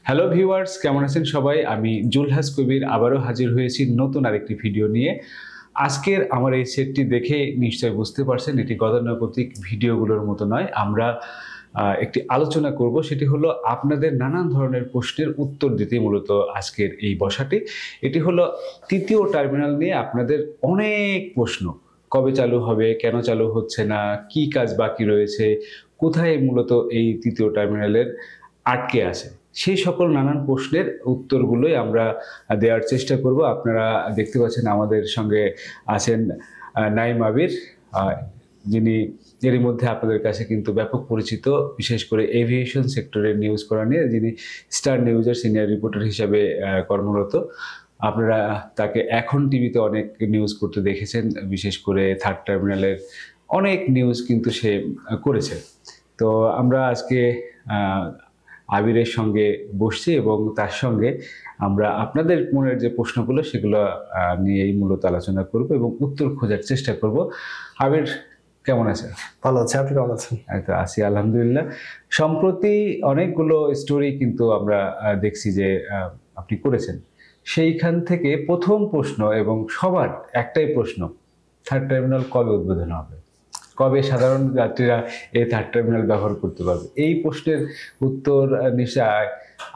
Hello viewers, কেমন আছেন সবাই? আমি জুলহাস কবির আবারও হাজির হয়েছি নতুন আরেকটি ভিডিও নিয়ে। আজকের আমার এই সেটটি দেখে নিশ্চয়ই বুঝতে পারছেন এটি গতানুগতিক ভিডিওগুলোর মতো নয়। আমরা একটি আলোচনা করব, সেটি হলো আপনাদের নানান ধরনের প্রশ্নের উত্তর দিতে মূলত আজকের এই বসাটি। এটি হলো তৃতীয় টার্মিনাল নিয়ে আপনাদের অনেক প্রশ্ন। কবে চালু হবে, কেন চালু হচ্ছে না, কি কাজ বাকি রয়েছে, কোথায় মূলত এই তৃতীয় টার্মিনালের আটকে আছে, সেই সকল নানান প্রশ্নের উত্তরগুলোই আমরা দেওয়ার চেষ্টা করব। আপনারা দেখতে পাচ্ছেন আমাদের সঙ্গে আছেন নাইম আবির, যিনি এরই মধ্যে আপনাদের কাছে কিন্তু ব্যাপক পরিচিত, বিশেষ করে এভিয়েশন সেক্টরের নিউজ করা নিয়ে, যিনি স্টার নিউজের সিনিয়র রিপোর্টার হিসাবে কর্মরত। আপনারা তাকে এখন টিভিতে অনেক নিউজ করতে দেখেছেন, বিশেষ করে থার্ড টার্মিনালের অনেক নিউজ কিন্তু সে করেছে। তো আমরা আজকে আবিরের সঙ্গে বসছি এবং তার সঙ্গে আমরা আপনাদের মনের যে প্রশ্নগুলো সেগুলো নিয়েই মূলত আলোচনা করব এবং উত্তর খোঁজার চেষ্টা করব। আবির, কেমন আছেন? ভালো আছে, আপনি কেমন আছেন? তো আছি আলহামদুলিল্লাহ। সম্প্রতি অনেকগুলো স্টোরি কিন্তু আমরা দেখছি যে আপনি করেছেন। সেইখান থেকে প্রথম প্রশ্ন এবং সবার একটাই প্রশ্ন, থার্ড টার্মিনাল কবে উদ্বোধন হবে, কবে সাধারণ যাত্রীরা এই থার্ড টার্মিনাল ব্যবহার করতে পারবে? এই প্রশ্নের উত্তর নিশ্চয়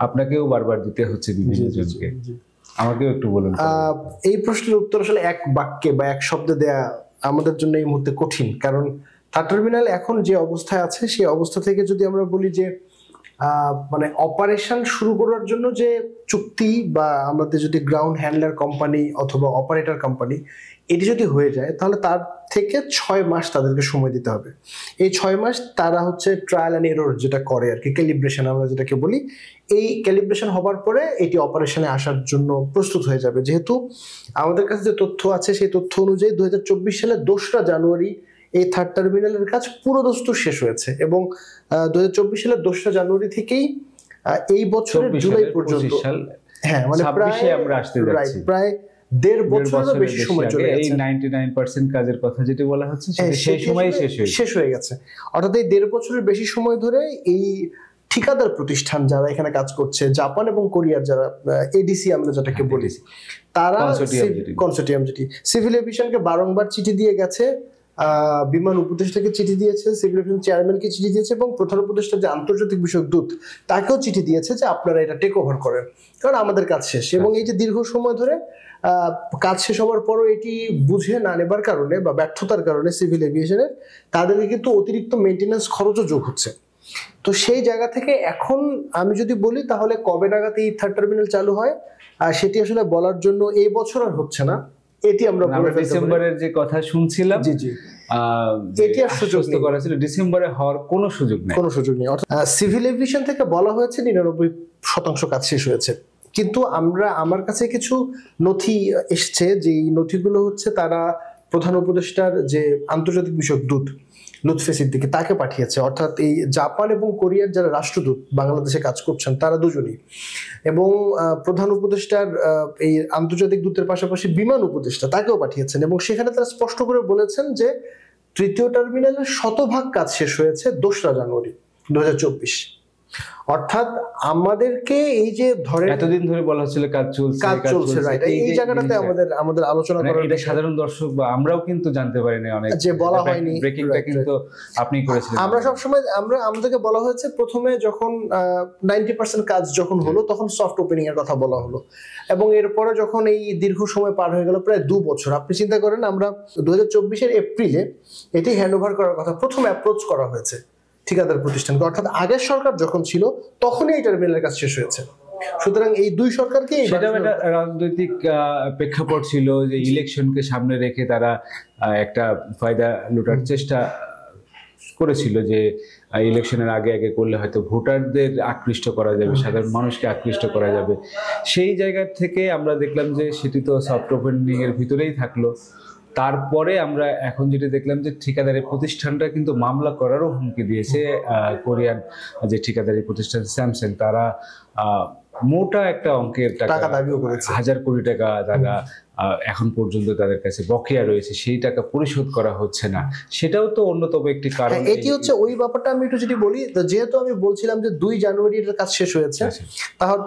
আপনাকেও বারবার দিতে হচ্ছে বিভিন্ন জনকে। আমাকেও একটু বলুন। এই প্রশ্নের উত্তর আসলে এক বাক্যে বা এক শব্দে দেয়া আমাদের জন্য এই মুহূর্তে কঠিন, কারণ থার্ড টার্মিনাল এখন যে অবস্থায় আছে সেই অবস্থা থেকে যদি আমরা বলি যে মানে অপারেশন শুরু করার জন্য যে চুক্তি বা আমাদের যদি গ্রাউন্ড হ্যান্ডলার কোম্পানি অথবা অপারেটর কোম্পানি এটি যদি হয়ে যায়, তাহলে তার থেকে 6 মাস তাদেরকে সময় দিতে হবে। এই 6 মাস তারা হচ্ছে ট্রায়াল অ্যান্ড এরর যেটা করে আর কি, ক্যালিব্রেশন আমরা যেটাকে বলি, এই ক্যালিব্রেশন হবার পরে এটি অপারেশনে আসার জন্য প্রস্তুত হয়ে যাবে। যেহেতু আমাদের কাছে যে তথ্য আছে সেই তথ্য অনুযায়ী 2024 সালের 2রা জানুয়ারি এই থার্ড টার্মিনালের কাজ পুরো দস্তুর শেষ হয়েছে এবং 2024 সালের 2রা জানুয়ারি থেকেই এই বছরের জুলাই পর্যন্ত, হ্যাঁ মানে আমরা আসতে যাচ্ছি, প্রায় 1.5 বছরেরও বেশি সময় চলে গেছে। এই 99% কাজের কথা যেটা বলা হচ্ছে সেই সময়ই শেষ হয়ে গেছে। অর্থাৎ এই 1.5 বছরের বেশি সময় ধরে এই ঠিকাদার প্রতিষ্ঠান যারা এখানে কাজ করছে, জাপান এবং কোরিয়ার যারা এডিসি আমরা যেটাকে বলি, তারা কনসোর্টিয়াম যেটি সিভিল এভিয়েশনকে বারংবার চিঠি দিয়ে গেছে, বিমান উপদেষ্টাকে চিঠি দিয়েছে, সিভিল এভিয়েশন চেয়ারম্যানকে চিঠি দিয়েছে এবং প্রধান উপদেষ্টা যে আন্তর্জাতিক বিষয়ক দূত তাকেও চিঠি দিয়েছে যে আপনারা এটা টেক ওভার করেন, কারণ আমাদের কাজ শেষ। এবং এই যে দীর্ঘ সময় ধরে কাজ শেষ হওয়ার পরও এটি বুঝে না নেবার কারণে বা ব্যর্থতার কারণে সিভিল এভিয়েশনের তাদেরকে কিন্তু অতিরিক্ত মেইনটেনেন্স খরচও যোগ হচ্ছে। তো সেই জায়গা থেকে এখন আমি যদি বলি তাহলে কবে নাগাদ এই থার্ড টার্মিনাল চালু হয় সেটি আসলে বলার জন্য এই বছর আর হচ্ছে না, এটি আমরা ডিসেম্বরের যে কথা শুনছিলাম, জি জি এটি আর সুযোগ করা ছিল, ডিসেম্বরে হওয়ার কোনো সুযোগ নেই। অর্থাৎ সিভিল এভিয়েশন থেকে বলা হয়েছে 99% কাজ শেষ হয়েছে, কিন্তু আমার কাছে কিছু নথি এসছে যে এই নথিগুলো হচ্ছে তারা প্রধান উপদেষ্টার যে আন্তর্জাতিক বিষয়ক দূত লুৎফে সিদ্দিকী তাকে পাঠিয়েছে। অর্থাৎ এই জাপান এবং কোরিয়ার যারা রাষ্ট্রদূত বাংলাদেশে কাজ করছেন তারা দুজনই, এবং প্রধান উপদেষ্টার এই আন্তর্জাতিক দূতের পাশাপাশি বিমান উপদেষ্টা তাকেও পাঠিয়েছেন, এবং সেখানে তারা স্পষ্ট করে বলেছেন যে তৃতীয় টার্মিনালের 100% কাজ শেষ হয়েছে 2রা জানুয়ারি 2024। অর্থাৎ আমাদেরকে এই যে ধরে এতদিন ধরে বলা হচ্ছিল কাজ চলছে, রাইট, এই জায়গাটাতে আমাদের আলোচনা করার, এটা সাধারণ দর্শক বা আমরাও কিন্তু জানতে পারি না, অনেক যে বলা হয়নি, ব্রেকিংটা কিন্তু আপনি করেছিলেন। আমরা সব সময় আমাদেরকে বলা হয়েছে প্রথমে যখন 90% কাজ যখন হলো তখন সফট ওপেনিং এর কথা বলা হলো, এবং এরপরে যখন এই দীর্ঘ সময় পার হয়ে গেল প্রায় 2 বছর, আপনি চিন্তা করেন আমরা 2024 এপ্রিলে এটি হ্যান্ডওভার করার কথা প্রথম অ্যাপ্রোচ করা হয়েছে ঠিকাদার প্রতিষ্ঠানকে, অর্থাৎ আগের সরকার যখন ছিল তখনই এই টার্মিনালের কাজ শেষ হয়েছে। সুতরাং এই 2 সরকারকে সেটা একটা রাজনৈতিক প্রেক্ষাপট ছিল যে ইলেকশনকে সামনে রেখে তারা একটা ফায়দা লুটার চেষ্টা করেছিল, যে ইলেকশনের আগে করলে হয়তো ভোটারদের আকৃষ্ট করা যাবে, সাধারণ মানুষকে আকৃষ্ট করা যাবে। সেই জায়গা থেকে আমরা দেখলাম যে সেটি তো সফট ওপেনিং এর ভিতরেই থাকলো। তারপরে আমরা এখন যেটা দেখলাম যে ঠিকাদারি প্রতিষ্ঠানটা কিন্তু মামলা করারও হুমকি দিয়েছে। কোরিয়ান যে ঠিকাদারি প্রতিষ্ঠান স্যামসাং, তারা মোটা একটা অঙ্কের টাকা দাবিও করেছে, 1000 কোটি টাকা এখন পর্যন্ত তাদের কাছে বকেয়া রয়েছে, সেই টাকা পরিশোধ করা হচ্ছে না। সেটাও তো অন্যতম একটি কারণ। এটি হচ্ছে ওই ব্যাপারটা আমি একটু যদি বলি, যেহেতু আমি বলছিলাম যে 2 জানুয়ারি এর কাজ শেষ হয়েছে,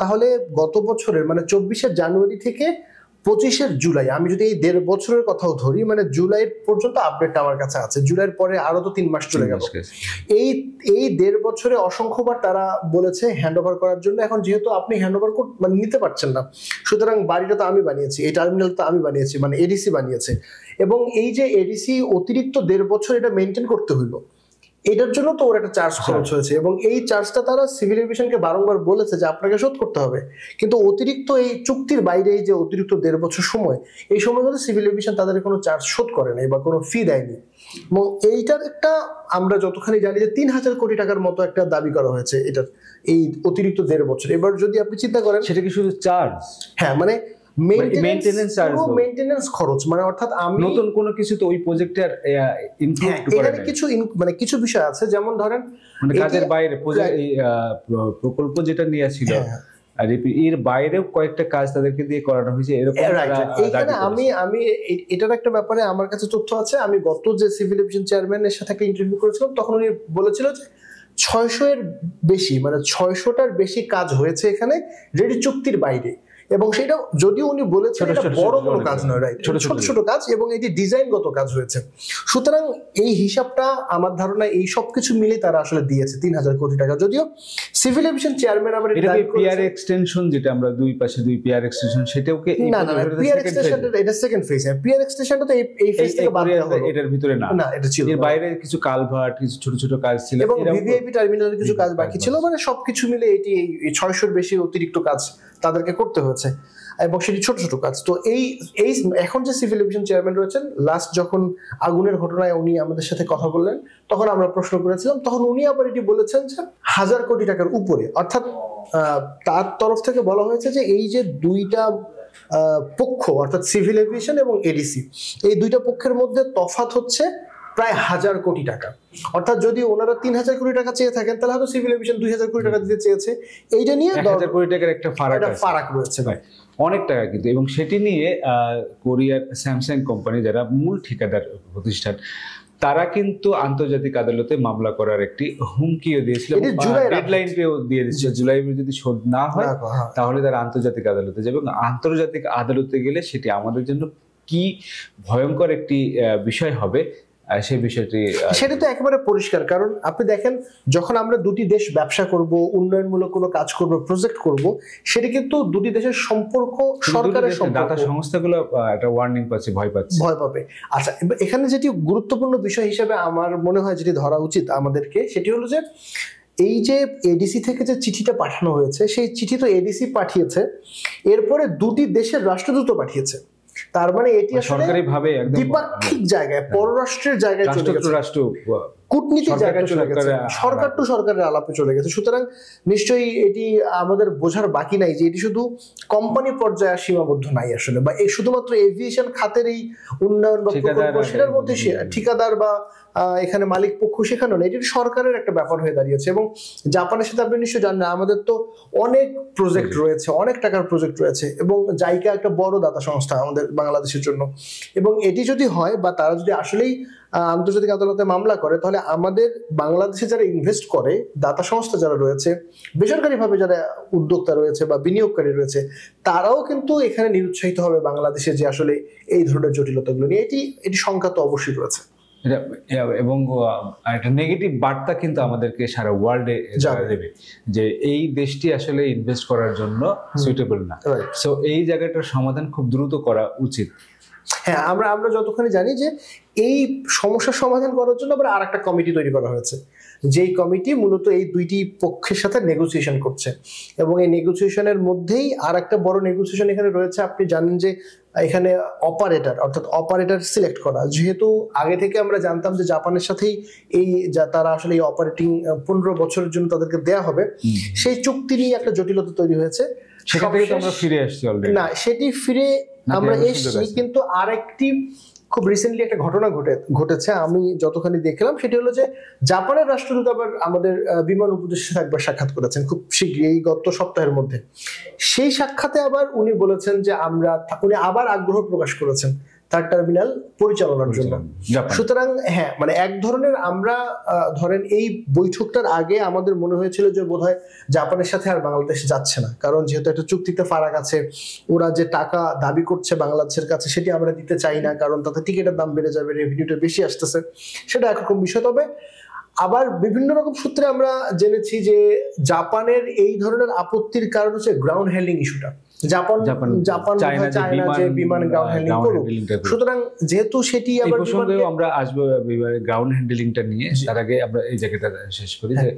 তাহলে গত বছরের মানে 24 জানুয়ারি থেকে 25 জুলাই, আমি যদি এই 1.5 বছরের কথাও ধরি, মানে জুলাই পর্যন্ত আপডেট আমার কাছে আছে। জুলাইয়ের পরে আরো তো 3 মাস চলে গেল। এই 1.5 বছরে অসংখ্যবার তারা বলেছে হ্যান্ড ওভার করার জন্য। এখন যেহেতু আপনি হ্যান্ড ওভার মানে নিতে পারছেন না, সুতরাং বাড়িটা তো আমি বানিয়েছি, এই টার্মিনাল তো আমি বানিয়েছি, মানে এডিসি বানিয়েছে, এবং এই যে এডিসি অতিরিক্ত 1.5 বছর এটা মেনটেন করতে হইলো, এটার জন্য তো ওর একটা চার্জ খরচ হয়েছে, এবং এই চার্জটা তারা সিভিল এভিয়েশনকে বারংবার বলেছে যে আপনাকে শোধ করতে হবে। কিন্তু অতিরিক্ত এই চুক্তির বাইরে এই যে অতিরিক্ত 1.5 বছর সময়, এই সময় মধ্যে সিভিল এভিয়েশন তাদের কোনো চার্জ শোধ করে নাই বা কোনো ফি দেয়নি। এবং এইটার একটা আমরা যতখানি জানি যে 3000 কোটি টাকার মতো একটা দাবি করা হয়েছে এটার, এই অতিরিক্ত 1.5 বছর। এবার যদি আপনি চিন্তা করেন, সেটা কি শুধু চার্জ? হ্যাঁ, মানে মেইনটেনেন্স খরচ, মানে অর্থাৎ আমি নতুন কোনো কিছু তো ওই প্রজেক্টের ইনক্লুড করে না। মানে কিছু বিষয় আছে, যেমন ধরেন মানে কাজের বাইরে প্রকল্প যেটা নিয়ে ছিল, আর এর বাইরেও কয়েকটা কাজ তাদেরকে দিয়ে করানো হয়েছে, এরকম। এইখানে আমি এটার একটা ব্যাপারে আমার কাছে তথ্য আছে। আমি গত যে সিভিল এভিয়েশন চেয়ারম্যানের সাথে একটা ইন্টারভিউ করেছিলাম, তখন উনি বলেছিল যে 600 এর বেশি, মানে 600টার বেশি কাজ হয়েছে এখানে রেডি চুক্তির বাইরে। এবং সেটা যদিও উনি বলেছেন এটা বড় কোনো কাজ নয়, রাইট, ছোট ছোট কাজ, এবং এটি ডিজাইনগত কাজ হয়েছে। সুতরাং এই হিসাবটা আমার ধারণা এই সবকিছু মিলে তারা আসলে দিয়েছে 3000 কোটি টাকা। যদিও সিভিল এভিয়েশন চেয়ারম্যান আবার পিয়ার এক্সটেনশন, যেটা আমরা 2 পাশে 2 পিয়ার এক্সটেনশন, সেটাও কি না, পিয়ার এক্সটেনশনটা এটা সেকেন্ড ফেজ। পিয়ার এক্সটেনশনটা তো এই ফেজ থেকে বাদ দেওয়া হলো, এটার ভিতরে না, এটা ছিল এর বাইরে কিছু কালভার্ট, কিছু ছোট ছোট কাজ ছিল, এবং ভিভিআইপি টার্মিনালের কিছু কাজ বাকি ছিল। মানে সবকিছু মিলে এটি 600 এর বেশি অতিরিক্ত কাজ তাদেরকে করতে হয়েছে, এবং সেটি ছোট ছোট কাজ। তো এই এখন যে সিভিল এভিয়েশন চেয়ারম্যান রয়েছেন, লাস্ট যখন আগুনের ঘটনায় উনি আমাদের সাথে কথা বললেন, তখন আমরা প্রশ্ন করেছিলাম, তখন উনি আবার এটি বলেছেন যে 1000 কোটি টাকার উপরে। অর্থাৎ তার তরফ থেকে বলা হয়েছে যে এই যে 2টা পক্ষ, অর্থাৎ সিভিল এভিয়েশন এবং এডিসি, এই 2টা পক্ষের মধ্যে তফাৎ হচ্ছে প্রায় 1000 কোটি টাকা। অর্থাৎ যদি ওনারা 3000 কোটি টাকা চেয়ে থাকেন, তাহলে হয়তো সিভিল এভিয়েশন 2000 কোটি টাকা দিতে চেয়েছে। এইটা নিয়ে 1000 কোটি টাকার একটা ফারাক রয়েছে, অনেক টাকা কিন্তু। এবং সেটি নিয়ে কোরিয়ার স্যামসাং কোম্পানি, যারা মূল ঠিকাদার প্রতিষ্ঠান, তারা কিন্তু আন্তর্জাতিক আদালতে মামলা করার একটি হুমকিও দিয়েছিল, ডেডলাইনও দিয়ে দিয়েছিল। জুলাই যদি শোধ না হয় তাহলে তারা আন্তর্জাতিক আদালতে যাবে, এবং আন্তর্জাতিক আদালতে গেলে সেটি আমাদের জন্য কি ভয়ঙ্কর একটি বিষয় হবে, সেই বিষয়টি সেটা তো একেবারে পরিষ্কার। কারণ আপনি দেখেন, যখন আমরা দুটি দেশ ব্যবসা করব, উন্নয়নমূলক কোনো কাজ করব, প্রজেক্ট করব, সেটা কিন্তু দুটি দেশের সম্পর্ক, সরকারের সম্পর্ক, দাতা সংস্থাগুলো একটা ওয়ার্নিং পাচ্ছে, ভয় পাবে। আচ্ছা, এখানে যেটি গুরুত্বপূর্ণ বিষয় হিসেবে আমার মনে হয় যেটি ধরা উচিত আমাদেরকে, সেটি হলো যে এই যে এডিসি থেকে যে চিঠিটা পাঠানো হয়েছে, সেই চিঠি তো এডিসি পাঠিয়েছে, এরপরে দুটি দেশের রাষ্ট্রদূত পাঠিয়েছে। তার মানে এটি সরকারিভাবে একদম দ্বিপাক্ষিক জায়গায়, পররাষ্ট্রের জায়গায় চলে গেছে, কূটনীতিক জায়গায় চলে গেছে, সরকার টু সরকারের আলাপে চলে গেছে। সুতরাং নিশ্চয়ই এটি আমাদের বোঝার বাকি নাই যে এটি শুধু কোম্পানি পর্যায়ে সীমাবদ্ধ নাই আসলে, বা এই শুধুমাত্র এভিয়েশন খাতের এই উন্নয়ন বা প্রকল্প, সেটার মধ্যে ঠিকাদার বা এখানে মালিক পক্ষ সেখানে না, এটি সরকারের একটা ব্যাপার হয়ে দাঁড়িয়েছে। এবং জাপানের সাথে আপনি নিশ্চয়ই জানেন, আমাদের তো অনেক প্রজেক্ট রয়েছে, অনেক টাকার প্রজেক্ট রয়েছে, এবং জাইকা একটা বড় দাতা সংস্থা আমাদের বাংলাদেশের জন্য। এবং এটি যদি হয়, বা তারা যদি আসলেই আন্তর্জাতিক আদালতে মামলা করে, তাহলে আমাদের বাংলাদেশে যারা ইনভেস্ট করে, দাতা সংস্থা যারা রয়েছে, বেসরকারিভাবে যারা উদ্যোক্তা রয়েছে বা বিনিয়োগকারী রয়েছে, তারাও কিন্তু এখানে নিরুৎসাহিত হবে বাংলাদেশে যে আসলে এই ধরনের জটিলতাগুলো নিয়ে। এটি সংখ্যা তো অবশ্যই রয়েছে, এবং একটা নেগেটিভ বার্তা কিন্তু আমাদেরকে সারা ওয়ার্ল্ডে দেবে যে এই দেশটি আসলে ইনভেস্ট করার জন্য সুইটেবল না। সো এই জায়গাটার সমাধান খুব দ্রুত করা উচিত। হ্যাঁ, আমরা যতখানি জানি যে এই সমস্যার সমাধান করার জন্য আবার আরেকটা কমিটি তৈরি করা হয়েছে, যেই কমিটি মূলত এই দুইটি পক্ষের সাথে নেগোসিয়েশন করছে। এবং এই নেগোসিয়েশনের মধ্যেই আর একটা বড় নেগোসিয়েশন এখানে রয়েছে। আপনি জানেন যে এখানে অপারেটর, অর্থাৎ অপারেটর সিলেক্ট করা, যেহেতু আগে থেকে আমরা জানতাম যে জাপানের সাথেই এই তারা আসলে এই অপারেটিং 15 বছরের জন্য তাদেরকে দেয়া হবে, সেই চুক্তি নিয়ে একটা জটিলতা তৈরি হয়েছে। সেটা থেকে তো আমরা ফিরে আসছি অলরেডি। না, সেটি ফিরে আমরা এসেছি, কিন্তু আরেকটি খুব রিসেন্টলি একটা ঘটনা ঘটেছে, আমি যতখানি দেখলাম সেটি হলো যে জাপানের রাষ্ট্রদূত আবার আমাদের বিমান উপদেষ্টার সাথে একবার সাক্ষাৎ করেছেন খুব শীঘ্রই, এই গত সপ্তাহের মধ্যে। সেই সাক্ষাতে আবার উনি বলেছেন যে উনি আবার আগ্রহ প্রকাশ করেছেন থার্ড টার্মিনাল পরিচালনার জন্য। সুতরাং হ্যাঁ, মানে এক ধরনের আমরা ধরেন এই বৈঠকটার আগে আমাদের মনে হয়েছিল যে বোধহয় জাপানের সাথে আর বাংলাদেশ যাচ্ছে না, কারণ যেহেতু একটা চুক্তিতে ফারাক আছে, ওরা যে টাকা দাবি করছে বাংলাদেশের কাছে সেটি আমরা দিতে চাই না, কারণ তাতে টিকিটের দাম বেড়ে যাবে, রেভিনিউটা বেশি আসতেছে, সেটা একরকম বিষয়। তবে আবার বিভিন্ন রকম সূত্রে আমরা জেনেছি যে জাপানের এই ধরনের আপত্তির কারণ হচ্ছে গ্রাউন্ড হ্যান্ডলিং ইস্যুটা। জাপান চায় না যে বিমান গ্রাউন্ড হ্যান্ডলিং করুক, সুতরাং যেহেতু সেটি আবার আমরা আসবো গ্রাউন্ড হ্যান্ডলিংটা নিয়ে, তার আগে আমরা এই জায়গাটা শেষ করি যে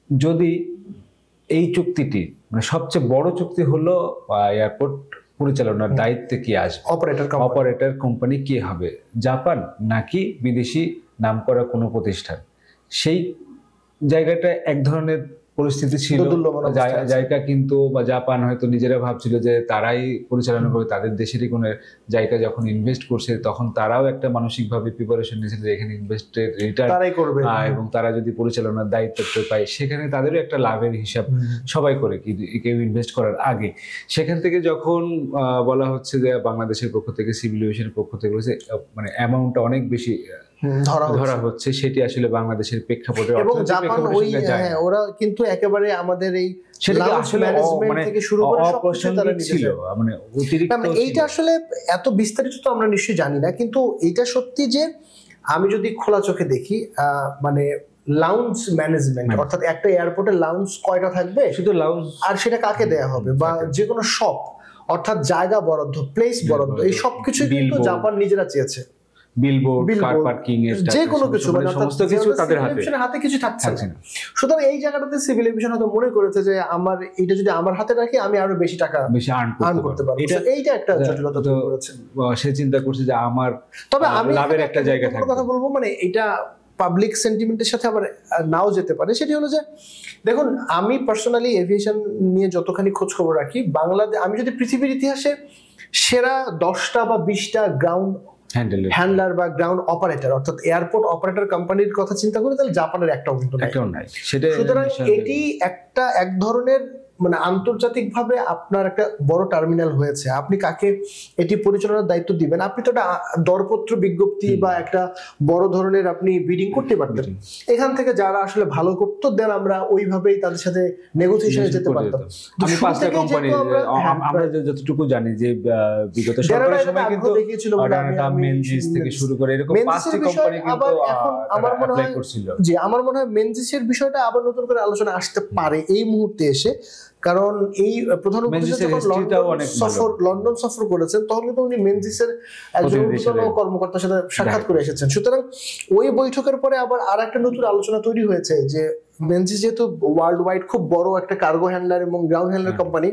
যদি এই চুক্তিটি মানে সবচেয়ে বড় চুক্তি হলো এয়ারপোর্ট পরিচালনার দায়িত্বে কি আসবে, অপারেটর কোম্পানি কি হবে, জাপান নাকি বিদেশি নামকরা কোনো প্রতিষ্ঠান, সেই জায়গাটা এক ধরনের পরিস্থিতি ছিল জায়গা, কিন্তু বা জাপান হয়তো নিজেরা ভাবছিল যে তারাই পরিচালনা করবে, তাদের দেশেরই কোনো জায়গা যখন ইনভেস্ট করছে তখন তারাও একটা মানসিকভাবে প্রিপারেশন নিয়েছিল যে এখানে ইনভেস্টের রিটার্ন এবং তারা যদি পরিচালনার দায়িত্ব পায় সেখানে তাদেরও একটা লাভের হিসাব সবাই করে, কি কেউ ইনভেস্ট করার আগে। সেখান থেকে যখন বলা হচ্ছে যে বাংলাদেশের পক্ষ থেকে, সিভিল এভিয়েশনের পক্ষ থেকে মানে অ্যামাউন্টটা অনেক বেশি ধরা হচ্ছে, সেটি আসলে বাংলাদেশের প্রেক্ষাপটে এবং জাপান ওরা কিন্তু একেবারে আমাদের এই এইটা আসলে এত বিস্তারিত তো আমরা নিশ্চয়ই জানি না, কিন্তু এইটা সত্যি যে আমি যদি খোলা চোখে দেখি মানে লাউঞ্জ ম্যানেজমেন্ট, অর্থাৎ একটা এয়ারপোর্টের লাউঞ্জ কয়টা থাকবে, শুধু লাউঞ্জ, আর সেটা কাকে দেয়া হবে, বা যে কোনো শপ অর্থাৎ জায়গা বরাদ্দ, প্লেস বরাদ্দ, এই সবকিছু কিন্তু জাপান নিজেরা চেয়েছে। বিলবোর্ড, কার পার্কিং এর যে কোনো কিছু, মানে সমস্ত কিছু তাদের হাতে কিছু থাকছে না। সুতরাং এই জায়গাটাতে সিভিল এভিয়েশন হয়তো মনে করেছে যে আমার এটা যদি আমার হাতে রাখি আমি আরো বেশি টাকা আর্ন করতে পারবো। এইটা একটা জটিলতা তৈরি করেছে। সে চিন্তা করছে যে আমার তবে আমি লাভের একটা জায়গা থাকবে। কথা বলবো, মানে এটা পাবলিক সেন্টিমেন্টের সাথে আবার নাও যেতে পারে। সেটি হলো যে দেখুন, আমি পার্সোনালি এভিয়েশন নিয়ে যতখানি খোঁজ খবর রাখি, বাংলাদেশ, আমি যদি পৃথিবীর ইতিহাসে সেরা 10টা বা 20টা গ্রাউন্ড হ্যান্ডলার বা গ্রাউন্ড অপারেটর অর্থাৎ এয়ারপোর্ট অপারেটর কোম্পানির কথা চিন্তা করি, তাহলে জাপানের একটাও কিন্তু নাই। সুতরাং এটি এক ধরনের মানে আন্তর্জাতিকভাবে আপনার একটা বড় টার্মিনাল হয়েছে, আপনি কাকে এটি পরিচালনার দায়িত্ব দিবেন, আপনি তো একটা দরপত্র বিজ্ঞপ্তি বা একটা বড় ধরনের আপনি বিডিং করতে পারতেন, এখান থেকে যারা আসলে ভালো করতো দেন আমরা ওইভাবেই তাদের সাথে নেগোসিয়েশনে যেতে পারতাম। আমি 5টা কোম্পানি আমরা যতটুকু জানি যে বিগত সরকারের সময় কিন্তু মেনজিস থেকে শুরু করে এরকম 5টি কোম্পানি কিন্তু আমার মনে হয় যে আমার মনে হয় মেনজিসের বিষয়টা আবার নতুন করে আলোচনা আসতে পারে এই মুহূর্তে এসে, কারণ এই প্রধান লন্ডন সফর করেছেন তখন কিন্তু উনি মেনজিসের একজন কর্মকর্তার সাথে সাক্ষাৎ করে এসেছেন। সুতরাং ওই বৈঠকের পরে আবার আর একটা নতুন আলোচনা তৈরি হয়েছে যে মেনজিস যেহেতু ওয়ার্ল্ড ওয়াইড খুব বড় একটা কার্গো হ্যান্ডলার এবং গ্রাউন্ড হ্যান্ডলার কোম্পানি,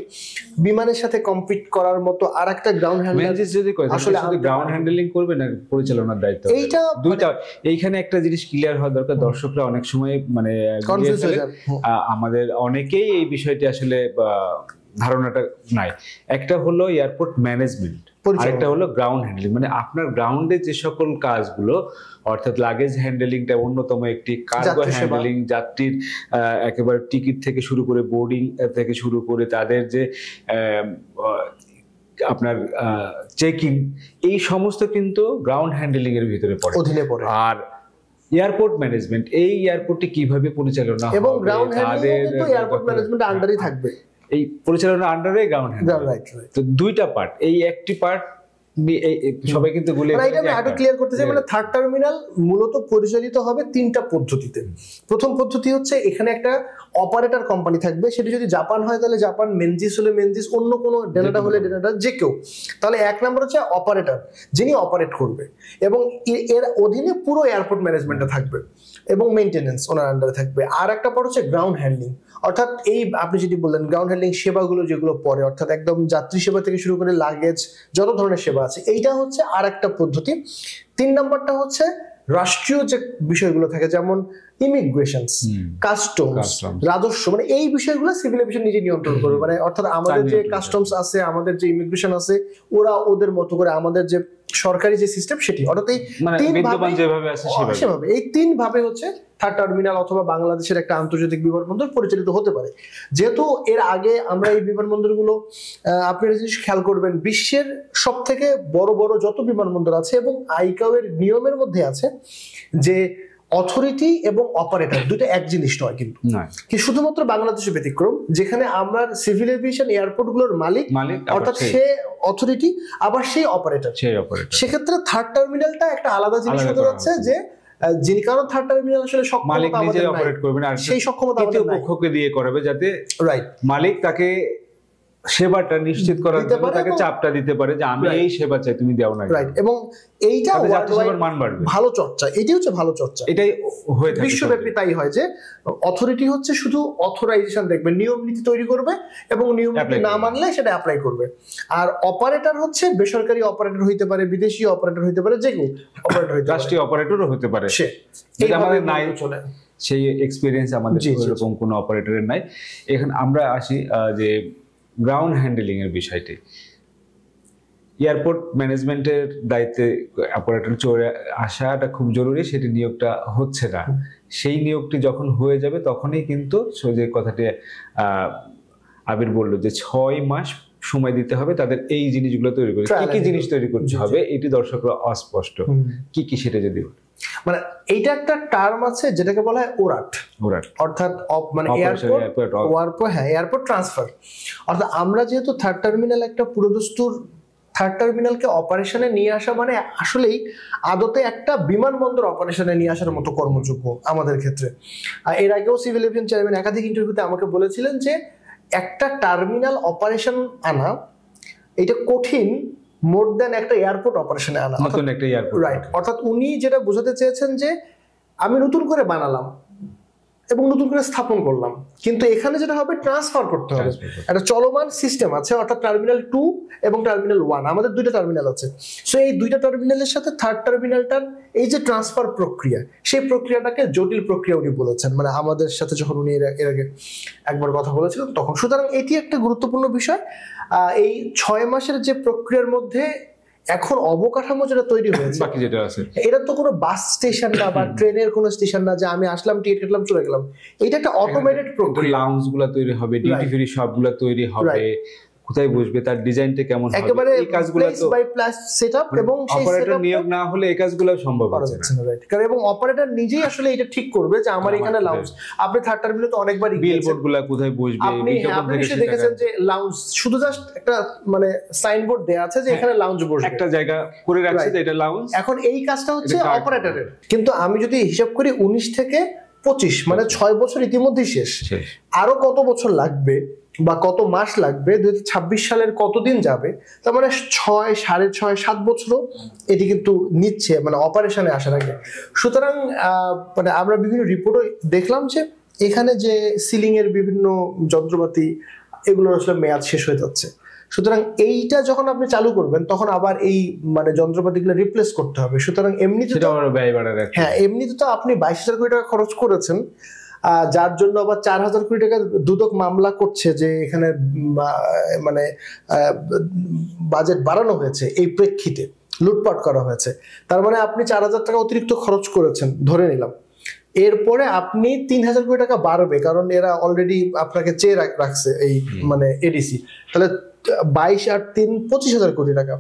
বিমানের সাথে কম্পিট করার মতো আর একটা গ্রাউন্ড হ্যান্ডলার মেনজিস যদি করে আসলে শুধু গ্রাউন্ড হ্যান্ডলিং করবে না পরিচালনার দায়িত্ব, এইটা দুইটা। এইখানে একটা জিনিস ক্লিয়ার হওয়া দরকার, দর্শকরা অনেক সময় মানে আমাদের অনেকেই এই বিষয়টি আসলে ধারণাটা নাই। একটা হলো এয়ারপোর্ট ম্যানেজমেন্ট, আরেকটা হলো গ্রাউন্ড হ্যান্ডলিং। মানে আপনার গ্রাউন্ডে যে সকল কাজগুলো অর্থাৎ লাগেজ হ্যান্ডলিংটা অন্যতম একটি, কার্গো হ্যান্ডলিং, যাত্রীর একেবারে টিকিট থেকে শুরু করে বোর্ডিং থেকে শুরু করে তাদের যে আপনার চেক ইন, এই সমস্ত কিন্তু গ্রাউন্ড হ্যান্ডলিং এর ভিতরে পড়ে, অধীনে পড়ে। আর এয়ারপোর্ট ম্যানেজমেন্ট, এই এয়ারপোর্টটি কিভাবে পরিচালনা হবে এবং গ্রাউন্ড হ্যান্ডলিং কিন্তু এয়ারপোর্ট ম্যানেজমেন্টের আন্ডারেই থাকবে, এই পরিচালনার আন্ডারে গ্রাউন্ড হ্যান্ডলিং। তো দুইটা পার্ট, এই একটি পার্ট সবাই কিন্তু ক্লিয়ার করতে চাই। মানে থার্ড টার্মিনাল মূলত পরিচালিত হবে 3টা পদ্ধতিতে। প্রথম পদ্ধতি হচ্ছে এখানে একটা অপারেটর কোম্পানি থাকবে, সেটি যদি জাপান হয় তাহলে জাপান, মেনজিস হলে মেনজিস, অন্য কোনো ডেনাটা হলে ডেনাটা, যে কেউ। তাহলে এক নম্বর হচ্ছে অপারেটর, যিনি অপারেট করবে এবং এর অধীনে পুরো এয়ারপোর্ট ম্যানেজমেন্টটা থাকবে এবং মেইনটেনেন্স ওনার আন্ডারে থাকবে। আর একটা পার্ট হচ্ছে গ্রাউন্ড হ্যান্ডলিং, অর্থাৎ এই আপনি যেটি বললেন গ্রাউন্ড হ্যান্ডলিং সেবাগুলো যেগুলো পরে, অর্থাৎ একদম যাত্রী সেবা থেকে শুরু করে লাগেজ যত ধরনের সেবা আছে, এইটা হচ্ছে আর একটা পদ্ধতি। 3 নম্বরটা হচ্ছে রাষ্ট্রীয় যে বিষয়গুলো থাকে, যেমন ইমিগ্রেশন, কাস্টমস, রাজস্ব, মানে এই বিষয়গুলো সিভিল এভিয়েশন নিজে নিয়ন্ত্রণ করবে। মানে অর্থাৎ আমাদের যে কাস্টমস আছে, আমাদের যে ইমিগ্রেশন আছে, ওরা ওদের মতো করে আমাদের যে সরকারি যে সিস্টেম সেটি, অর্থাৎ এই সেভাবে এই 3 ভাবে হচ্ছে থার্ড টার্মিনাল অথবা বাংলাদেশের একটা আন্তর্জাতিক বিমানবন্দর পরিচালিত হতে পারে। যেহেতু এর আগে আমরা এই বিমানবন্দরগুলো, আপনি একটা জিনিস খেয়াল করবেন, বিশ্বের সব থেকে বড় বড় যত বিমানবন্দর আছে এবং আইকাও এর নিয়মের মধ্যে আছে যে অথরিটি এবং অপারেটর দুটো এক জিনিস নয়, কিন্তু কি শুধুমাত্র বাংলাদেশে ব্যতিক্রম, যেখানে আমরা সিভিল এভিয়েশন এয়ারপোর্ট গুলোর মালিক অর্থাৎ সে অথরিটি, আবার সেই অপারেটর। সেক্ষেত্রে থার্ড টার্মিনালটা একটা আলাদা জিনিস হতে যাচ্ছে, যে যিনি, কারণ থার্ড টার্মিনাল আসলে সক্ষমতা আমাদের অপারেট করবে না, সেই সক্ষমতা তৃতীয় পক্ষকে দিয়ে করাবে, যাতে রাইট মালিক তাকে সেবাটা নিশ্চিত করার জন্য তাকে চাপটা দিতে পারে যে আমি এই সেবা চাই, তুমি দাও না, রাইট। এবং এইটা মান বাড়বে, ভালো চর্চা, এটাই হচ্ছে ভালো চর্চা, এটাই হয়ে থাকে বিশ্বব্যাপী। তাই হয় যে অথরিটি হচ্ছে শুধু অথরাইজেশন দেখবে, নিয়ম নীতি তৈরি করবে এবং নিয়ম নীতি না মানলে সেটা অ্যাপ্লাই করবে। আর অপারেটর হচ্ছে বেসরকারি অপারেটর হইতে পারে, বিদেশি অপারেটর হইতে পারে, যে কেউ অপারেটর হইতে পারে, রাষ্ট্রীয় অপারেটরও হতে পারে। সে আমাদের নাই চলে, সেই এক্সপেরিয়েন্স আমাদের এরকম কোনো অপারেটরের নাই। এখন আমরা আসি যে গ্রাউন্ড হ্যান্ডেলিং এর বিষয়টি। এয়ারপোর্ট ম্যানেজমেন্টের দায়িত্বে অপারেটর চলে আসাটা খুব জরুরি, সেটি নিয়োগটা হচ্ছে না। সেই নিয়োগটি যখন হয়ে যাবে তখনই কিন্তু যে কথাটি আবির বললো যে 6 মাস সময় দিতে হবে তাদের এই জিনিসগুলো তৈরি করে। কি কি জিনিস তৈরি করতে হবে এটি দর্শকরা অস্পষ্ট, কি কি সেটা যদি মানে এইটা একটা টার্ম আছে যেটাকে বলা হয় ওরাট, অর্থাৎ মানে এয়ারপোর্ট ট্রান্সফার। অর্থাৎ আমরা যেহেতু থার্ড টার্মিনাল একটা পুরোদস্তুর থার্ড টার্মিনালকে অপারেশনে নিয়ে আসা মানে আসলেই আদতে একটা বিমানবন্দর অপারেশনে নিয়ে আসার মতো কর্মযোগ্য আমাদের ক্ষেত্রে। এর আগেও সিভিল এভিয়েশন চেয়ারম্যান একাধিক ইন্টারভিউতে আমাকে বলেছিলেন যে একটা টার্মিনাল অপারেশন আনা এটা কঠিন মোর দ্যান একটা এয়ারপোর্ট অপারেশনে আনা, রাইট। অর্থাৎ উনি যেটা বোঝাতে চেয়েছেন যে আমি নতুন করে বানালাম এবং নতুন করে স্থাপন করলাম, কিন্তু এখানে যেটা হবে ট্রান্সফার করতে হবে। একটা চলমান সিস্টেম আছে, অর্থাৎ টার্মিনাল 2 এবং টার্মিনাল 1, আমাদের 2টা টার্মিনাল আছে। সো এই 2টা টার্মিনালের সাথে থার্ড টার্মিনালটার এই যে ট্রান্সফার প্রক্রিয়া, সেই প্রক্রিয়াটাকে জটিল প্রক্রিয়া উনি বলেছেন, মানে আমাদের সাথে যখন উনি এর আগে একবার কথা বলেছিলেন তখন। সুতরাং এটি একটা গুরুত্বপূর্ণ বিষয়। এই 6 মাসের যে প্রক্রিয়ার মধ্যে এখন অবকাঠামো যেটা তৈরি হয়েছে, বাকি যেটা আছে, এটা তো কোনো বাস স্টেশন না বা ট্রেনের কোনো স্টেশন না যে আমি আসলাম টিকিট কাটলাম চলে গেলাম। এটা একটা অটোমেটেড প্রক্রিয়া। লাউঞ্জ গুলো তৈরি হবে, ডিউটি ফ্রি শপ গুলো তৈরি হবে, কোথায় বসবে, তার ডিজাইনটা কেমন হবে, একেবারে এই কাজগুলো তো বাই প্লাস সেটআপ, এবং সেই অপারেটর নিয়োগ না হলে এই কাজগুলো সম্ভব হচ্ছে না, রাইট। কারণ এবং অপারেটর নিজেই আসলে এটা ঠিক করবে যে আমার এখানে লাউঞ্জ। আপনি থার্ড টার্মিনালে তো অনেকবারই বিলবোর্ডগুলো কোথায় বসবে, আপনি নিশ্চয়ই দেখেছেন যে লাউঞ্জ শুধু জাস্ট একটা মানে সাইনবোর্ড দেয়া আছে যে এখানে লাউঞ্জ বসবে, একটা জায়গা করে রাখছে যে এটা লাউঞ্জ। এখন এই কাজটা হচ্ছে অপারেটরের। কিন্তু আমি যদি হিসাব করি 19 থেকে 25 মানে 6 বছর ইতিমধ্যেই শেষ। আরো কত বছর লাগবে বা কত মাস লাগবে, 2026 সালের কতদিন যাবে, তার মানে 6, 6.5, 7 বছরও এটি কিন্তু নিচ্ছে মানে অপারেশনে আসার আগে। সুতরাং মানে আমরা বিভিন্ন রিপোর্টও দেখলাম যে এখানে যে সিলিং এর বিভিন্ন যন্ত্রপাতি এগুলোর আসলে মেয়াদ শেষ হয়ে যাচ্ছে। সুতরাং এইটা যখন আপনি চালু করবেন তখন আবার এই মানে যন্ত্রপাতিগুলো রিপ্লেস করতে হবে। সুতরাং এমনিতে হ্যাঁ এমনিতে তো আপনি 22,000 কোটি টাকা খরচ করেছেন, যার জন্য আবার 4,000 কোটি টাকা দুদক মামলা করছে যে এখানে মানে বাজেট বাড়ানো হয়েছে, এই প্রেক্ষিতে লুটপাট করা হয়েছে। তার মানে আপনি 4,000 টাকা অতিরিক্ত খরচ করেছেন ধরে নিলাম, এরপরে আপনি 3,000 কোটি টাকা বাড়বে, কারণ এরা অলরেডি আপনাকে চেয়ে রাখছে এই মানে এডিসি। তাহলে 22 আর 3 25,000 কোটি টাকা।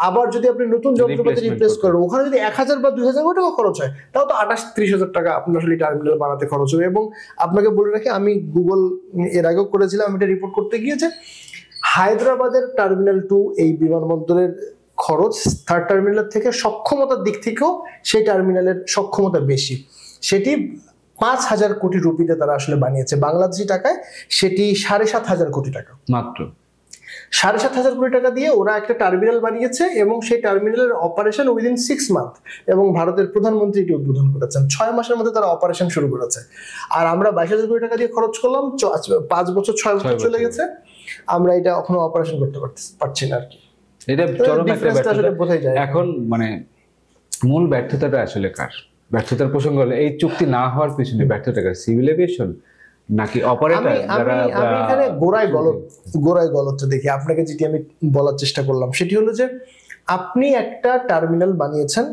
আবার যদি আপনি নতুন যন্ত্রপাতি রিপ্লেস করেন, ওখানে যদি 1,000 বা 2,000 কোটি টাকা খরচ হয়, তাও তো 28-30,000 টাকা আপনার আসলে টার্মিনাল বানাতে খরচ হবে। এবং আপনাকে বলে রাখি, আমি গুগল এর আগেও করেছিলাম, আমি এটা রিপোর্ট করতে গিয়েছে হায়দ্রাবাদের টার্মিনাল 2 এই বিমানবন্দরের খরচ থার্ড টার্মিনাল থেকে সক্ষমতার দিক থেকেও সেই টার্মিনালের সক্ষমতা বেশি। সেটি 5,000 কোটি রুপিতে তারা আসলে বানিয়েছে, বাংলাদেশি টাকায় সেটি 7,500 কোটি টাকা, মাত্র 7,500 কোটি টাকা দিয়ে ওরা একটা টার্মিনাল বানিয়েছে। এবং সেই টার্মিনালের অপারেশন উইদিন 6 মান্থ, এবং ভারতের প্রধানমন্ত্রী এটি উদ্বোধন করেছেন। 6 মাসের মধ্যে তারা অপারেশন শুরু করেছে। আর আমরা 22,000 কোটি টাকা দিয়ে খরচ করলাম, 5 বছর 6 বছর চলে গেছে, আমরা এটা এখনো অপারেশন করতে পারছি না আর কি। এটা চরম একটা ব্যর্থতা বোঝাই যায়। এখন মানে মূল ব্যর্থতাটা আসলে কার? ব্যর্থতার প্রসঙ্গ হলো এই চুক্তি না হওয়ার পিছনে ব্যর্থতা সিভিল এভিয়েশন নাকি অপারেটর যারা আমি এখানে গোড়ায় গলতটা দেখি। আপনাকে যেটি আমি বলার চেষ্টা করলাম সেটি হলো যে আপনি একটা টার্মিনাল বানিয়েছেন,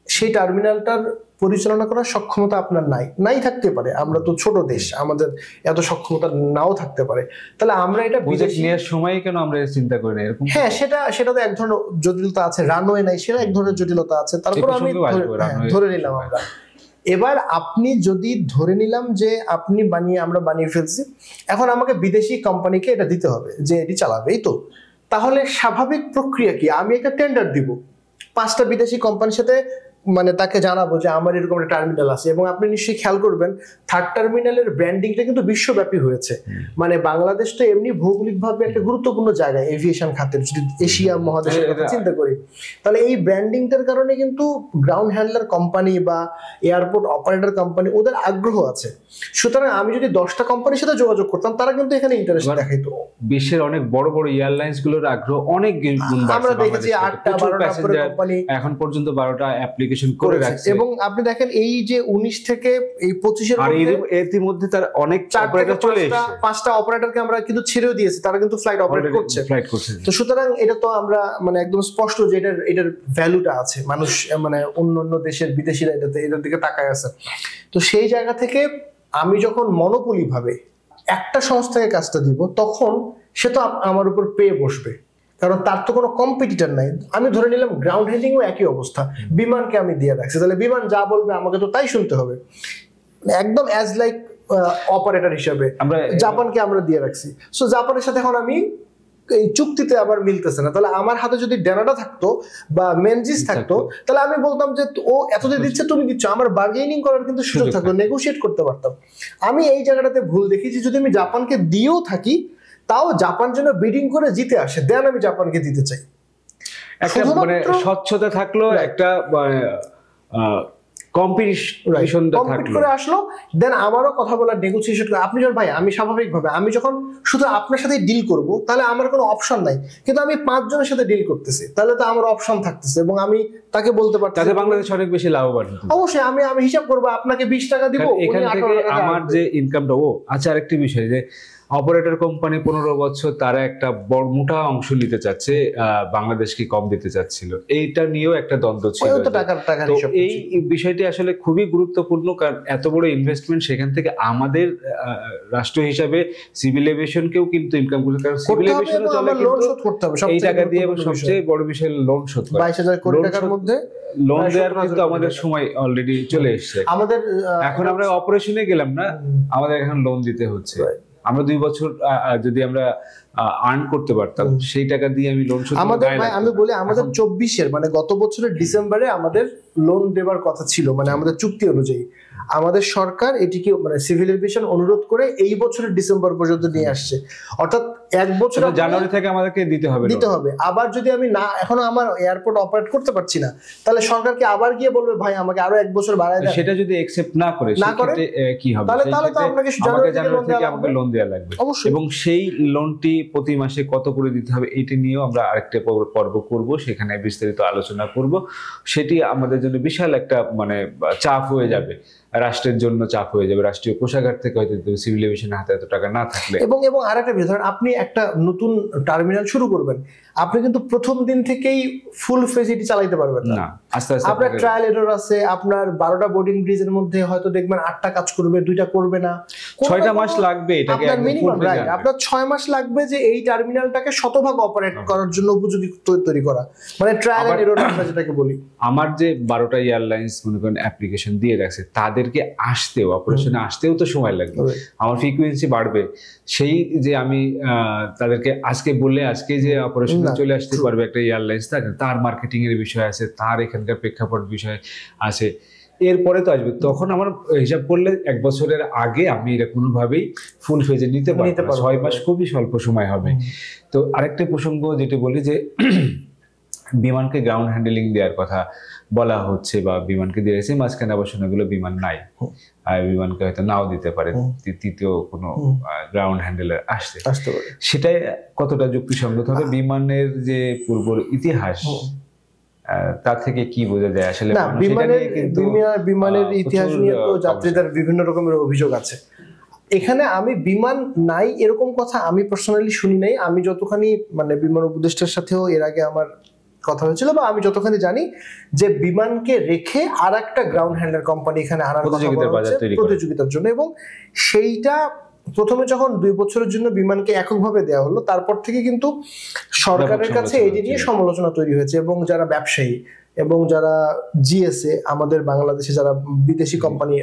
সেই টার্মিনালটার পরিচালনা করার সক্ষমতা আপনার নাই থাকতে পারে, আমরা তো ছোট দেশ, আমাদের এত সক্ষমতা নাও থাকতে পারে, তাহলে আমরা এটা বিদেশি নেওয়ার সময় কেন আমরা চিন্তা করি না এরকম? হ্যাঁ, সেটা তো এক ধরনের জটিলতা আছে, রানওয়ে নাই সেটা এক ধরনের জটিলতা আছে, তারপর আমি ধরে নিলাম আমরা। এবার আপনি যদি ধরে নিলাম যে আমরা বানিয়ে ফেলছি, এখন আমাকে বিদেশি কোম্পানিকে এটা দিতে হবে যে এটি চালাবে, এই তো, তাহলে স্বাভাবিক প্রক্রিয়া কি, আমি একটা টেন্ডার দিব 5টা বিদেশি কোম্পানির সাথে, মানে তাকে জানাবো যে আমার এরকম একটা টার্মিনাল আছে। এবং আপনি নিশ্চয়ই খেয়াল করবেন থার্ড টার্মিনালের ব্র্যান্ডিংটা কিন্তু বিশ্বব্যাপী হয়েছে। মানে বাংলাদেশ তো এমনি ভৌগোলিকভাবে একটা গুরুত্বপূর্ণ জায়গা এভিয়েশন খাতের, যদি এশিয়া মহাদেশের কথা চিন্তা করি, তাহলে এই ব্র্যান্ডিংটার কারণে কিন্তু গ্রাউন্ড হ্যান্ডলার কোম্পানি বা এয়ারপোর্ট অপারেটর কোম্পানি ওদের আগ্রহ আছে। সুতরাং আমি যদি 10টা কোম্পানির সাথে যোগাযোগ করতাম, তারা কিন্তু এখানে ইন্টারেস্ট দেখাইতো। বিশ্বের অনেক বড় বড় এয়ারলাইন্স গুলোর আগ্রহ অনেক গুণ বাড়ছে। আমরা দেখেছি 8টা 12টা কোম্পানি এখন পর্যন্ত 12টা অ্যাপ্লিকেশন করে রাখছে। এবং আপনি দেখেন এই যে 19 থেকে এই 25 এর মধ্যে তার অনেক অপারেটর চলে এসেছে, 5টা অপারেটরকে আমরা কিন্তু ছেড়েও দিয়েছি, তারা কিন্তু ফ্লাইট অপারেট করছে। তো সুতরাং এটা তো আমরা মানে একদম স্পষ্ট যে এটার ভ্যালুটা আছে, মানুষ মানে অন্য দেশের বিদেশিরা এটার দিকে তাকায় আছে। তো সেই জায়গা থেকে আমি যখন মনোপলি ভাবে একটা সংস্থাকে কাজটা দিব, তখন সে তো আমার উপর পেয়ে বসবে, কারণ তার তো কোনো কম্পিটিটর নাই। আমি ধরে নিলাম গ্রাউন্ড হ্যান্ডলিংও একই অবস্থা, বিমানকে আমি দিয়ে রাখছি, তাহলে বিমান যা বলবে আমাকে তো তাই শুনতে হবে, একদম অ্যাজ লাইক অপারেটর হিসেবে জাপানকে আমরা দিয়ে রাখছি। সো জাপানের সাথে এখন আমি এই চুক্তিতে আবার মিলতেছে না, তাহলে আমার হাতে যদি ডেনাটা থাকতো বা মেনজিস থাকতো, তাহলে আমি বলতাম যে ও এত যে দিচ্ছে তুমি দিচ্ছ, আমার বার্গেনিং করার কিন্তু সুযোগ থাকতো, নেগোশিয়েট করতে পারতাম। আমি এই জায়গাটাতে ভুল দেখেছি, যদি আমি জাপানকে দিয়েও থাকি তাও জাপান যেন বিডিং করে জিতে আসে, দেন আমি জাপানকে দিতে চাই। একটা মানে স্বচ্ছতা থাকলো, একটা কম্পিটিশনটা থাকলো, করে আসলো, দেন আমারও কথা বলার নেগোসিয়েশন। আপনি যখন ভাই, আমি স্বাভাবিকভাবে আমি যখন শুধু আপনার সাথে ডিল করব, তাহলে আমার কোনো অপশন নাই, কিন্তু আমি 5 জনের সাথে ডিল করতেছি, তাহলে তো আমার অপশন থাকতেছে, এবং আমি তাকে বলতে পারছি তাতে বাংলাদেশ অনেক বেশি লাভবান। অবশ্যই আমি হিসাব করবো, আপনাকে 20 টাকা দিব, এখান থেকে আমার যে ইনকামটা। আচ্ছা, আরেকটি বিষয় যে অপারেটর কোম্পানি 15 বছর তারা একটা বড় মোটা অংশ নিতে চাচ্ছে, বাংলাদেশকে কম দিতে চাচ্ছিল, এইটা নিয়েও একটা দ্বন্দ্ব ছিল। এই বিষয়টি আসলে খুবই গুরুত্বপূর্ণ, কারণ এত বড় ইনভেস্টমেন্ট, সেখান থেকে আমাদের রাষ্ট্র হিসাবে সিভিল এভিয়েশনকেও কিন্তু ইনকাম করতে, কারণ সিভিল এভিয়েশনও চলে কিন্তু এই টাকা দিয়ে, এবং সবচেয়ে বড় বিষয় লোন শোধ করা। 22,000 কোটি টাকার মধ্যে লোন দেওয়ার কিন্তু আমাদের সময় অলরেডি চলে এসেছে। আমাদের এখন আমরা অপারেশনে গেলাম না, আমাদের এখন লোন দিতে হচ্ছে। আমরা 2 বছর যদি আমরা আর্ন করতে পারতাম, সেই টাকা দিয়ে আমি লোন শোধ। আমি বলি আমাদের 24-এর মানে গত বছরের ডিসেম্বরে আমাদের লোন দেবার কথা ছিল, মানে আমাদের চুক্তি অনুযায়ী আমাদের সরকার এটিকে মানে সিভিল এভিয়েশন অনুরোধ করে এই বছরের ডিসেম্বর পর্যন্ত নিয়ে আসছে, অর্থাৎ 1 বছর জানুয়ারি থেকে আমাদেরকে দিতে হবে। আবার যদি আমি না এখনো আমার এয়ারপোর্ট অপারেট করতে পারছি না, তাহলে সরকারকে আবার গিয়ে বলবে ভাই আমাকে আরো 1 বছর বাড়ায় দেন। সেটা যদি অ্যাকসেপ্ট না করে সেক্ষেত্রে কি হবে? তাহলে তো আপনাকে জানুয়ারি থেকে আমাকে লোন দেওয়া লাগবে, এবং সেই লোনটি প্রতি মাসে কত করে দিতে হবে এটি নিয়েও আমরা আরেকটা পর্ব করব, সেখানে বিস্তারিত আলোচনা করব। সেটি আমাদের জন্য বিশাল একটা মানে চাপ হয়ে যাবে, রাষ্ট্রের জন্য চাপ হয়ে যাবে, রাষ্ট্রীয় কোষাগার থেকে হয়তো সিভিল এভিয়েশনের হাতে এত টাকা না থাকলে। এবং আরেকটা বিষয়, ধরেন আপনি একটা নতুন টার্মিনাল শুরু করবেন, আপনি কিন্তু প্রথম দিন থেকেই ফুল ফেসিলিটি চালাইতে পারবেন না, আস্তে আস্তে আপনার ট্রায়াল এরর আছে। আপনার 12টা বোর্ডিং ব্রিজের মধ্যে হয়তো দেখবেন 8টা কাজ করবে, 2টা করবে না, 6টা মাস লাগবে এটাকে মিনিমাম, রাইট? আপনার 6 মাস লাগবে যে এই টার্মিনালটাকে শতভাগ অপারেট করার জন্য উপযোগী তৈরি করা, মানে ট্রায়াল এন্ড এরর আমরা যেটাকে বলি। আমার যে 12টা এয়ারলাইন্স মনে করেন অ্যাপ্লিকেশন দিয়ে রাখছে, তাদেরকে আসতেও অপারেশনে আসতেও তো সময় লাগবে, আমার ফ্রিকোয়েন্সি বাড়বে। সেই যে আমি তাদেরকে আজকে বললে আজকে যে অপারেশনে চলে আসতে পারবে একটা এয়ারলাইন্স, তার মার্কেটিং এর বিষয় আছে, তার এখানকার প্রেক্ষাপট বিষয় আছে, এরপরে তো আসবে। তখন আমার হিসাব করলে 1 বছরের আগে আমি এটা কোনোভাবেই ফুল ফেজে নিতে পারবো না, 6 মাস খুবই স্বল্প সময় হবে। তো আরেকটা প্রসঙ্গ যেটা বলি যে বিমানকে গ্রাউন্ড হ্যান্ডলিং দেওয়ার কথা বলা হচ্ছে, বা বিমানকে দিয়ে রেখেছে, মাঝখানে অবশ্য এগুলো বিমান নাই, আর বিমানকে হয়তো নাও দিতে পারে, তৃতীয় কোনো গ্রাউন্ড হ্যান্ডেলার আসতে পারে। সেটাই কতটা যুক্তিসঙ্গত হবে? বিমানের যে পূর্ব ইতিহাস তার থেকে কি বোঝা যায় আসলে? না, বিমানের ইতিহাস নিয়ে তো যাত্রীদের বিভিন্ন রকমের অভিযোগ আছে। এখানে আমি বিমান নাই এরকম কথা আমি পার্সোনালি শুনি নাই। আমি যতখানি মানে বিমান উপদেষ্টার সাথেও এর আগে আমার কথা হয়েছিল, বা আমি যতখানি জানি যে বিমানকে রেখে আর একটা গ্রাউন্ড হ্যান্ডলার কোম্পানি এখানে আনার কথা বলা হচ্ছে প্রতিযোগিতার জন্য, এবং সেইটা প্রথমে যখন 2 বছরের জন্য বিমানকে এককভাবে দেওয়া হলো, তারপর থেকে কিন্তু সরকারের কাছে এটি নিয়ে সমালোচনা তৈরি হয়েছে, এবং যারা ব্যবসায়ী এবং যারা জিএসএ আমাদের বাংলাদেশে যারা বিদেশি কোম্পানি,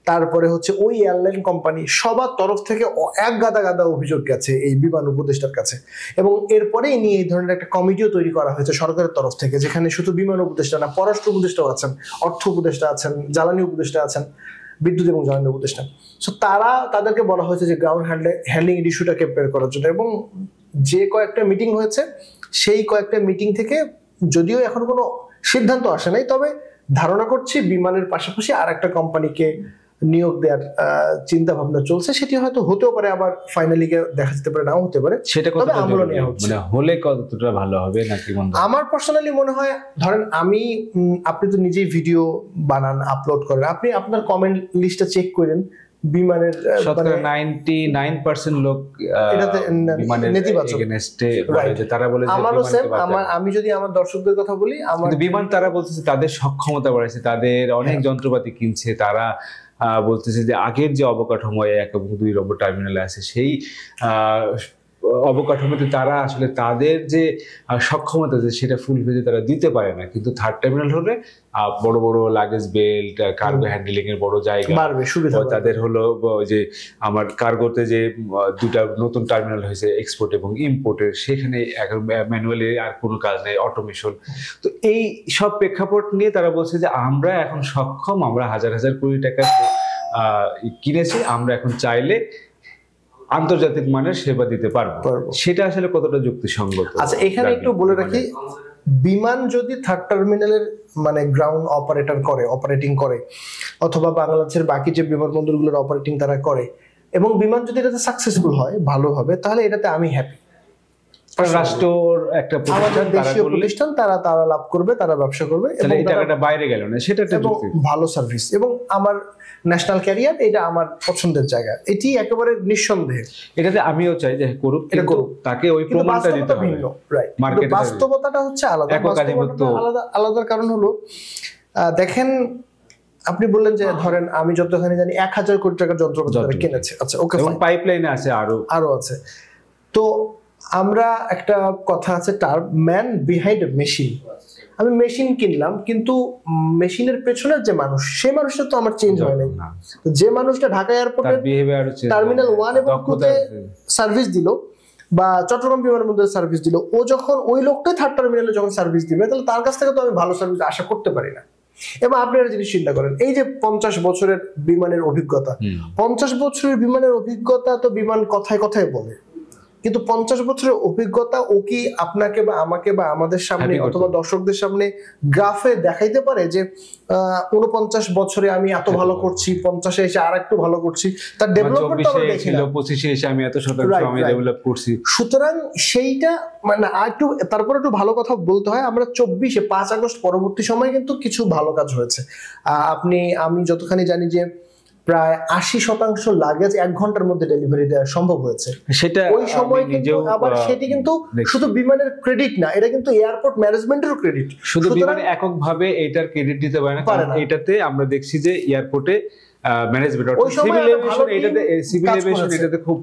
তারপরে হচ্ছে ওই এয়ারলাইন কোম্পানি, সবার তরফ থেকে এক গাদা অভিযোগ গেছে এই বিমান উপদেষ্টার কাছে, এবং এরপরেই নিয়ে এই ধরনের একটা কমিটিও তৈরি করা হয়েছে সরকারের তরফ থেকে, যেখানে শুধু বিমান উপদেষ্টা না, পররাষ্ট্র উপদেষ্টাও আছেন, অর্থ উপদেষ্টা আছেন, জ্বালানি উপদেষ্টা আছেন, বিদ্যুৎ এবং জ্বালানি উপদেষ্টা। সো তাদেরকে বলা হয়েছে যে গ্রাউন্ড হ্যান্ডলিং ইস্যুটাকে বের করার জন্য, এবং যে কয়েকটা মিটিং হয়েছে সেই কয়েকটা মিটিং থেকে যদিও এখন কোনো সিদ্ধান্ত আসে নাই, তবে ধারণা করছি বিমানের পাশাপাশি আর একটা কোম্পানিকে নিয়োগ দেওয়ার চিন্তা ভাবনা চলছে। সেটি হয়তো হতেও পারে, আবার ফাইনালি দেখা যেতে পারে, নাও হতে পারে। সেটা কতটা জরুরি, মানে হলে কতটা ভালো হবে নাকি? আমার পার্সোনালি মনে হয়, ধরেন আপনি তো নিজেই ভিডিও বানান, আপলোড করেন, আপনি আপনার কমেন্ট লিস্টটা চেক করেন, বিমানের 99% লোক নেতিবাচক, তারা বলে আমারও সেম। আমি যদি আমার দর্শকদের কথা বলি, আমার বিমান তারা বলতেছে তাদের সক্ষমতা বাড়াইছে, তাদের অনেক যন্ত্রপাতি কিনছে, তারা বলতেছে যে আগের যে অবকাঠামো 1 এবং 2 নম্বর টার্মিনালে আছে সেই অবকাঠামোতে তারা আসলে তাদের যে সক্ষমতা আছে সেটা ফুল ফেজে তারা দিতে পারে না। কিন্তু থার্ড টার্মিনাল হলে বড় বড় লাগেজ বেল্ট, কার্গো হ্যান্ডলিং এর বড় জায়গা বাড়বে, সুবিধা তাদের হলো। যে আমার কার্গোতে যে 2টা নতুন টার্মিনাল হয়েছে এক্সপোর্ট এবং ইম্পোর্টের, সেখানে ম্যানুয়ালি আর কোনো কাজ নেই, অটোমেশন। তো এই সব প্রেক্ষাপট নিয়ে তারা বলছে যে আমরা এখন সক্ষম, আমরা হাজার হাজার কোটি টাকা কিনেছি, আমরা এখন চাইলে আন্তর্জাতিক মানের সেবা দিতে পারবো। সেটা আসলে কতটা যুক্তিসঙ্গত? আচ্ছা, এখানে একটু বলে রাখি, বিমান যদি থার্ড টার্মিনালের মানে গ্রাউন্ড অপারেটিং করে, অথবা বাংলাদেশের বাকি যে বিমানবন্দরগুলোর অপারেটিং তারা করে, এবং বিমান যদি এটাতে সাকসেসফুল হয়, ভালো হবে, তাহলে এটাতে আমি হ্যাপি। রাষ্ট্রের একটা প্রতিষ্ঠান, তারা লাভ করবে, তারা ব্যবসা করবে, এবং এই টাকাটা বাইরে গেল না, সেটা একটা ভালো সার্ভিস, এবং আমার ন্যাশনাল ক্যারিয়ার, এটা আমার পছন্দের জায়গা, এটি একেবারে নিঃসন্দেহে। এটাতে আমিও চাই যে করুক, কিন্তু তাকে ওই প্রমাণটা দিতে হবে। রাইট, বাস্তবতাটা হচ্ছে আলাদা। আলাদা কারণ হলো, দেখেন আপনি বললেন যে ধরেন আমি যতখানি জানি 1000 কোটি টাকার যন্ত্রপাতি তারা কিনেছে। আচ্ছা, ওকে, পাইপলাইনে আছে, আরো আছে। তো আমরা একটা কথা আছে, টার্ম ম্যান বিহাইন্ড মেশিন। আমি মেশিন কিনলাম, কিন্তু মেশিনের পেছনের যে মানুষ, সেই মানুষটা তো আমার চেঞ্জ হয় নাই। যে মানুষটা ঢাকা এয়ারপোর্টে টার্মিনাল 1 এবং 2 তে সার্ভিস দিল, বা চট্টগ্রাম বিমানবন্দরে সার্ভিস দিল, ও যখন ওই লোকটাই থার্ড টার্মিনালে যখন সার্ভিস দিবে, তাহলে তার কাছ থেকে তো আমি ভালো সার্ভিস আশা করতে পারি না। এবং আপনি একটা জিনিস চিন্তা করেন, এই যে 50 বছরের বিমানের অভিজ্ঞতা, 50 বছরের বিমানের অভিজ্ঞতা তো বিমান কথায় কথায় বলে, কিন্তু 50 বছরের অভিজ্ঞতা ও কি আপনাকে বা আমাকে বা আমাদের সামনে অথবা দর্শকদের সামনে গ্রাফে দেখাইতে পারে যে 49 বছরে আমি এত ভালো করছি, 50-এ এসে আর একটু ভালো করছি, তার ডেভেলপমেন্ট আমরা দেখি না, 25-এ এসে আমি এত শতাংশ আমি ডেভেলপ করছি। সুতরাং সেইটা মানে একটু তারপর একটু ভালো কথা বলতে হয়, আমরা 24-এ 5 আগস্ট পরবর্তী সময় কিন্তু কিছু ভালো কাজ হয়েছে। আমি যতখানি জানি যে প্রায় 80% লাগেজ 1 ঘন্টার মধ্যে ডেলিভারি দেওয়া সম্ভব হয়েছে। সেটা ওই সময় কিন্তু আবার সেটি কিন্তু শুধু বিমানের ক্রেডিট না, এটা কিন্তু এয়ারপোর্ট ম্যানেজমেন্টেরও ক্রেডিট। শুধু বিমানে এককভাবে এটার ক্রেডিট দিতে পারে না, কারণ এটাতে আমরা দেখছি যে এয়ারপোর্টে ম্যানেজমেন্ট সিভিল এভিয়েশন এটাতে খুব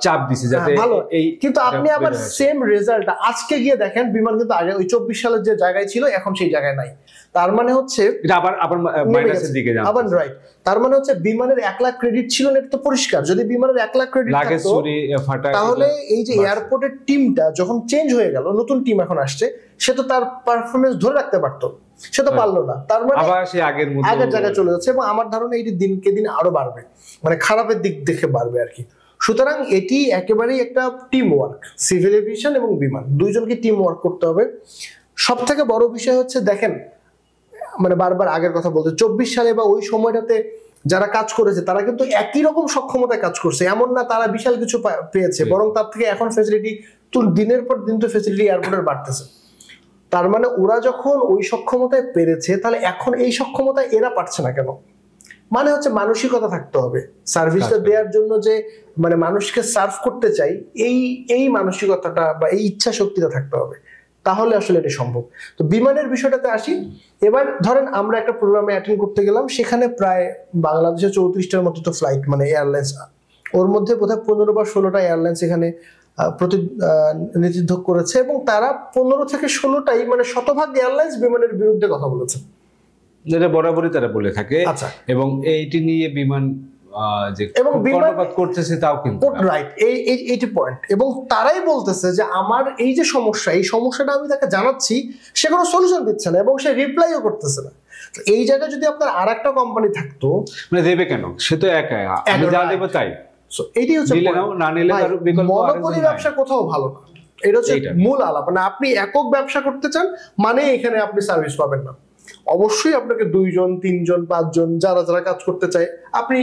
চাপ দিছে যাতে এই, কিন্তু আপনি আবার সেম রেজাল্ট আজকে গিয়ে দেখেন, বিমান কিন্তু আগে ওই 24 সালের যে জায়গায় ছিল এখন সেই জায়গায় নাই। তার মানে হচ্ছে এটা আবার মাইনাসের দিকে যাচ্ছে। আবার রাইট, তার মানে হচ্ছে বিমানের 1 লাখ ক্রেডিট ছিল না, এটা তো পরিষ্কার। যদি বিমানের 1 লাখ ক্রেডিট থাকতো, তাহলে এই যে এয়ারপোর্টের টিমটা যখন চেঞ্জ হয়ে গেল, নতুন টিম এখন আসছে, সে তো তার পারফরমেন্স ধরে রাখতে পারতো, সে তো পারলো না। তার মানে আবার সে আগের জায়গায় চলে যাচ্ছে, এবং আমার ধারণা এটি দিনকে দিন আরো বাড়বে, মানে খারাপের দিক দেখে বাড়বে আর কি। সুতরাং এটি একেবারেই একটা টিম ওয়ার্ক, সিভিল এভিয়েশন এবং বিমান দুইজনকে টিম ওয়ার্ক করতে হবে। সব থেকে বড় বিষয় হচ্ছে, দেখেন মানে বারবার আগের কথা বলতে, 24 সালে বা ওই সময়টাতে যারা কাজ করেছে তারা কিন্তু একই রকম সক্ষমতায় কাজ করছে, এমন না তারা বিশাল কিছু পেয়েছে, বরং তার থেকে এখন ফ্যাসিলিটি তো দিনের পর দিন তো ফ্যাসিলিটি এয়ারপোর্টের বাড়তেছে। তার মানে ওরা যখন ওই সক্ষমতায় পেরেছে, তাহলে এখন এই সক্ষমতায় এরা পারছে না কেন? মানে হচ্ছে মানসিকতা থাকতে হবে সার্ভিসটা দেওয়ার জন্য, যে মানে মানুষকে সার্ভ করতে চাই, এই মানসিকতাটা বা এই ইচ্ছা শক্তিটা থাকতে হবে, তাহলে আসলে এটা সম্ভব। তো বিমানের বিষয়টাতে আসি। এবার ধরেন আমরা একটা প্রোগ্রামে অ্যাটেন্ড করতে গেলাম, সেখানে প্রায় বাংলাদেশে 34টার মতো তো ফ্লাইট মানে এয়ারলাইন্স, ওর মধ্যে বোধহয় 15 বা 16টা এয়ারলাইন্স এখানে প্রতিনিধিত্ব করেছে, এবং তারা 15 থেকে 16টাই মানে শতভাগ এয়ারলাইন্স বিমানের বিরুদ্ধে কথা বলেছে, যেটা বরাবরই তারা বলে থাকে। আচ্ছা, এবং এইটি নিয়ে বিমান যে এবং কর্ণপাত করতেছে তাও কিন্তু রাইট, এইটি পয়েন্ট। এবং তারাই বলতেছে যে আমার এই যে সমস্যা, এই সমস্যাটা আমি তাকে জানাচ্ছি, সে কোনো সলিউশন দিচ্ছে না এবং সে রিপ্লাইও করতেছে না। এই জায়গায় যদি আপনার আর একটা কোম্পানি থাকতো, মানে দেবে কেন? সে তো একা, আমি যা দেবো তাই। এইটাই হচ্ছে মনোপলি ব্যবসা কোথাও ভালো না, এটা হচ্ছে মূল আলাপ। মানে আপনি একক ব্যবসা করতে চান মানে এখানে আপনি সার্ভিস পাবেন না। অবশ্যই আপনাকে 2 জন 3 জন 5 জন যারা যারা কাজ করতে চায় আপনি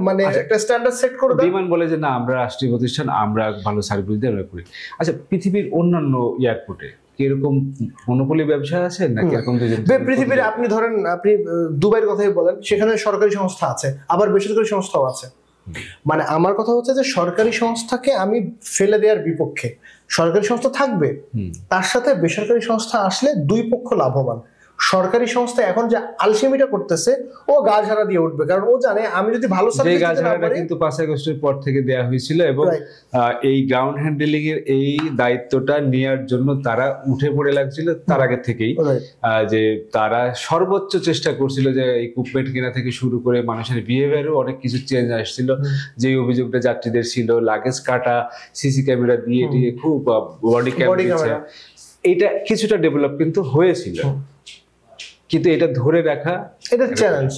মানে একটা স্ট্যান্ডার্ড সেট করে দেন। বিমান বলে যে না আমরা রাষ্ট্রীয় প্রতিষ্ঠান, আমরা ভালো সার্ভিস দিয়ে করি। আচ্ছা, পৃথিবীর অন্যান্য এয়ারপোর্টে কিরকম মনোপলি ব্যবসা আছে নাকি এরকম? পৃথিবীর আপনি ধরেন, আপনি দুবাইয়ের কথাই বলেন, সেখানে সরকারি সংস্থা আছে, আবার বেসরকারি সংস্থাও আছে। মানে আমার কথা হচ্ছে যে সরকারি সংস্থাকে আমি ফেলে দেওয়ার বিপক্ষে। সরকারি সংস্থা থাকবে, তার সাথে বেসরকারি সংস্থা আসলে দুই পক্ষ লাভবান। সরকারি সংস্থা এখন যে আলসেমিটা করতেছে, ও গা ঝাড়া দিয়ে উঠবে, কারণ ও জানে আমি যদি ভালো সার্ভিস দিতে না পারি। কিন্তু 5 আগস্টের পর থেকে দেয়া হয়েছিল, এবং এই গ্রাউন্ড হ্যান্ডলিং এর এই দায়িত্বটা নেয়ার জন্য তারা উঠে পড়ে লাগছিল তার আগে থেকেই, যে তারা সর্বোচ্চ চেষ্টা করছিল যে ইকুইপমেন্ট কেনা থেকে শুরু করে মানুষের বিহেভিয়ারও অনেক কিছু চেঞ্জ আসছিল। যে অভিযোগটা যাত্রীদের ছিল, লাগেজ কাটা, সিসি ক্যামেরা দিয়ে দিয়ে খুব বডি ক্যামেরা, এটা কিছুটা ডেভেলপ কিন্তু হয়েছিল, কিন্তু এটা ধরে রাখা এটা চ্যালেঞ্জ।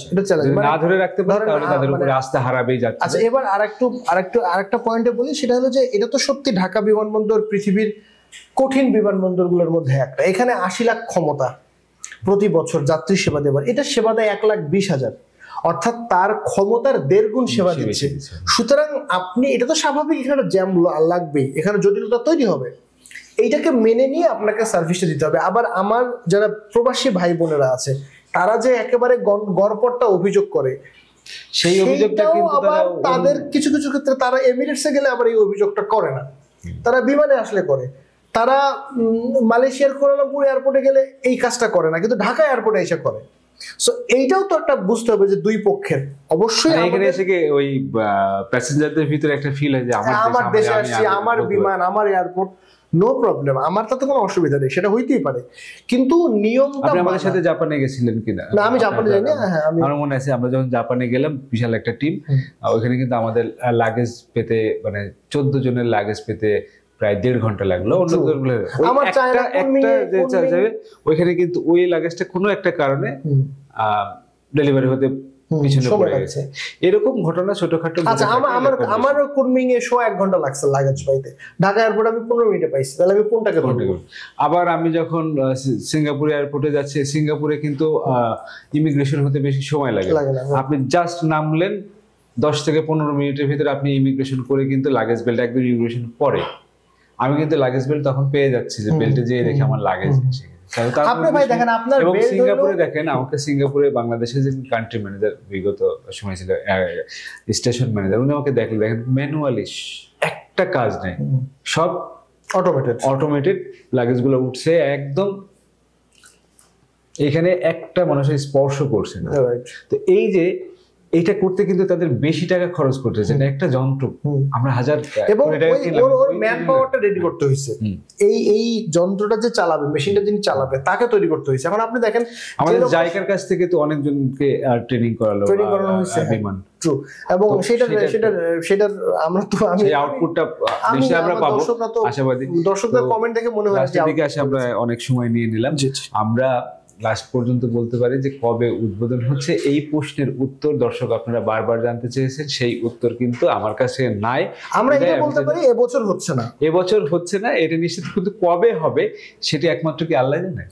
না ধরে রাখতে পারে তাহলে তাদের উপরে আস্থা হারাবেই যাচ্ছে। আচ্ছা, এবার আরেকটা পয়েন্টে বলি, সেটা হলো যে এটা তো সত্যি ঢাকা বিমানবন্দর পৃথিবীর কঠিন বিমানবন্দরগুলোর মধ্যে একটা। এখানে 80 লাখ ক্ষমতা প্রতি বছর যাত্রী সেবা দেবার, এটা সেবা দেয় 1,20,000, অর্থাৎ তার ক্ষমতার 1.5 গুণ সেবা দিচ্ছে। সুতরাং আপনি, এটা তো স্বাভাবিক, এখানে জ্যাম লাগবেই, এখানে জটিলতা তৈরি হবে, এইটাকে মেনে নিয়ে আপনাকে সার্ভিসটা দিতে হবে। আবার আমার যারা প্রবাসী ভাই বোনেরা আছে, তারা যে একেবারে গড়পড়টা অভিযোগ করে, সেই অভিযোগটা কিন্তু তাদের কিছু কিছু ক্ষেত্রে তারা এমিরেটসে গেলে আবার এই অভিযোগটা করে না, তারা বিমানে আসলে করে। তারা মালয়েশিয়ার কুয়ালালামপুর এয়ারপোর্টে গেলে এই কাজটা করে না, কিন্তু ঢাকা এয়ারপোর্টে এসে করে। সো এইটাও তো একটা বুঝতে হবে যে দুই পক্ষের অবশ্যই। এখানে এসে কি ওই প্যাসেঞ্জারদের ভিতরে একটা ফিল হয় যে আমার দেশে আসছি, আমার বিমান, আমার এয়ারপোর্ট, নো প্রবলেম, আমার তাতে কোনো অসুবিধা নেই, সেটা হইতেই পারে। কিন্তু নিয়মটা, আপনি আমাদের সাথে জাপানে গেছিলেন কিনা? না, আমি জাপানে যাইনি। হ্যাঁ, আমার মনে আছে আমরা যখন জাপানে গেলাম, বিশাল একটা টিম, ওইখানে কিন্তু আমাদের লাগেজ পেতে, মানে 14 জনের লাগেজ পেতে প্রায় 1.5 ঘন্টা লাগলো। ওইখানে কিন্তু ওই লাগেজটা কোনো একটা কারণে ডেলিভারি হতে পিছনে পড়ে গেছে। এরকম ঘটনা ছোটখাটো। আচ্ছা, আমারও কুর্মিং এ 1 ঘন্টা লাগছে লাগেজ পাইতে, ঢাকা এয়ারপোর্ট আমি 15 মিনিটে পাইছি, তাহলে আমি কোনটাকে ধরব? আবার আমি যখন সিঙ্গাপুর এয়ারপোর্টে যাচ্ছি, সিঙ্গাপুরে কিন্তু ইমিগ্রেশন হতে বেশি সময় লাগে না। আপনি জাস্ট নামলেন, 10 থেকে 15 মিনিটের ভিতরে আপনি ইমিগ্রেশন করে কিন্তু লাগেজ বেল্ট একদম ইমিগ্রেশন পরে, আমি কিন্তু লাগেজ বেল্ট তখন পেয়ে যাচ্ছি, যে বেল্টে যেয়ে দেখে আমার লাগেজ। সিঙ্গাপুরে দেখেন, আমাকে সিঙ্গাপুরে বাংলাদেশের যে কান্ট্রি ম্যানেজার বিগত সময় ছিল, স্টেশন ম্যানেজার, উনি আমাকে দেখেন ম্যানুয়ালি একটা কাজ নেই, সব অটোমেটেড লাগেজ গুলো উঠছে একদম, এখানে একটা মানুষের স্পর্শ করছে না। তো এই যে এটা করতে কিন্তু তাদের বেশি টাকা খরচ করতেছে, একটা যন্ত্র আমরা 1000 এবং ওর ম্যান পাওয়ারটা রেডি করতে হয়েছে, এই যন্ত্রটা যে চালাবে, মেশিনটা যিনি চালাবে তাকে তৈরি করতে হয়েছে। এখন আপনি দেখেন আমাদের জায়গার কাছ থেকে তো অনেকজনকে ট্রেনিং করানো হয়েছে বিমান, ট্রু, এবং সেটার আমরা তো আমি আউটপুটটা বেশি আমরা পাবো আশাবাদী। দর্শকদের কমেন্ট দেখে মনে হয় যে এদিকে আসে আমরা অনেক সময় নিয়ে নিলাম, আমরা লাস্ট পর্যন্ত বলতে পারি যে কবে উদ্বোধন হচ্ছে এই প্রশ্নের উত্তর দর্শক আপনারা বারবার জানতে চেয়েছেন, সেই উত্তর কিন্তু আমার কাছে নাই। আমরা এটা বলতে পারি এবছর হচ্ছে না, এটা নিশ্চিত, কিন্তু কবে হবে সেটা একমাত্র কি আল্লাহ জানে।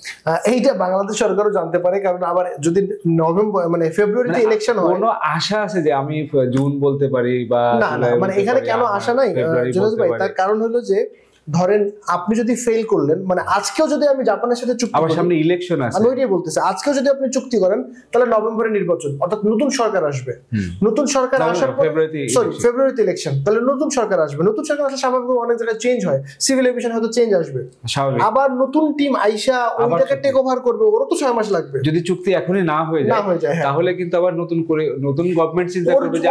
এইটা বাংলাদেশ সরকারও জানতে পারে, কারণ আবার যদি নভেম্বর মানে ফেব্রুয়ারিতে ইলেকশন হয়, কোনো আশা আছে যে আমি জুন বলতে পারি বা না, মানে এখানে কেন আশা নাই জুনেদ ভাই, তার কারণ হলো যে ধরেন আপনি যদি ফেল করলেন, মানে আজকেও যদি আমি জাপানের সাথে চুক্তি আবার করি, সামনে ইলেকশন আছে, আমি ওইটাই বলতেছি, আজকেও যদি আপনি চুক্তি করেন তাহলে নভেম্বরে নির্বাচন, অর্থাৎ নতুন সরকার আসবে, নতুন সরকার আসার পর ফেব্রুয়ারিতে ইলেকশন, তাহলে নতুন সরকার আসবে, নতুন সরকার আসলে স্বাভাবিকভাবে অনেক জায়গায় চেঞ্জ হয়, সিভিল এভিয়েশন হয়তো চেঞ্জ আসবে, আবার নতুন টিম আইসা ওই জায়গায় টেক ওভার করবে, ওরও তো 6 মাস লাগবে। যদি চুক্তি এখনই না হয়ে যায় তাহলে কিন্তু আবার নতুন করে নতুন গভর্নমেন্ট চিন্তা করবে যে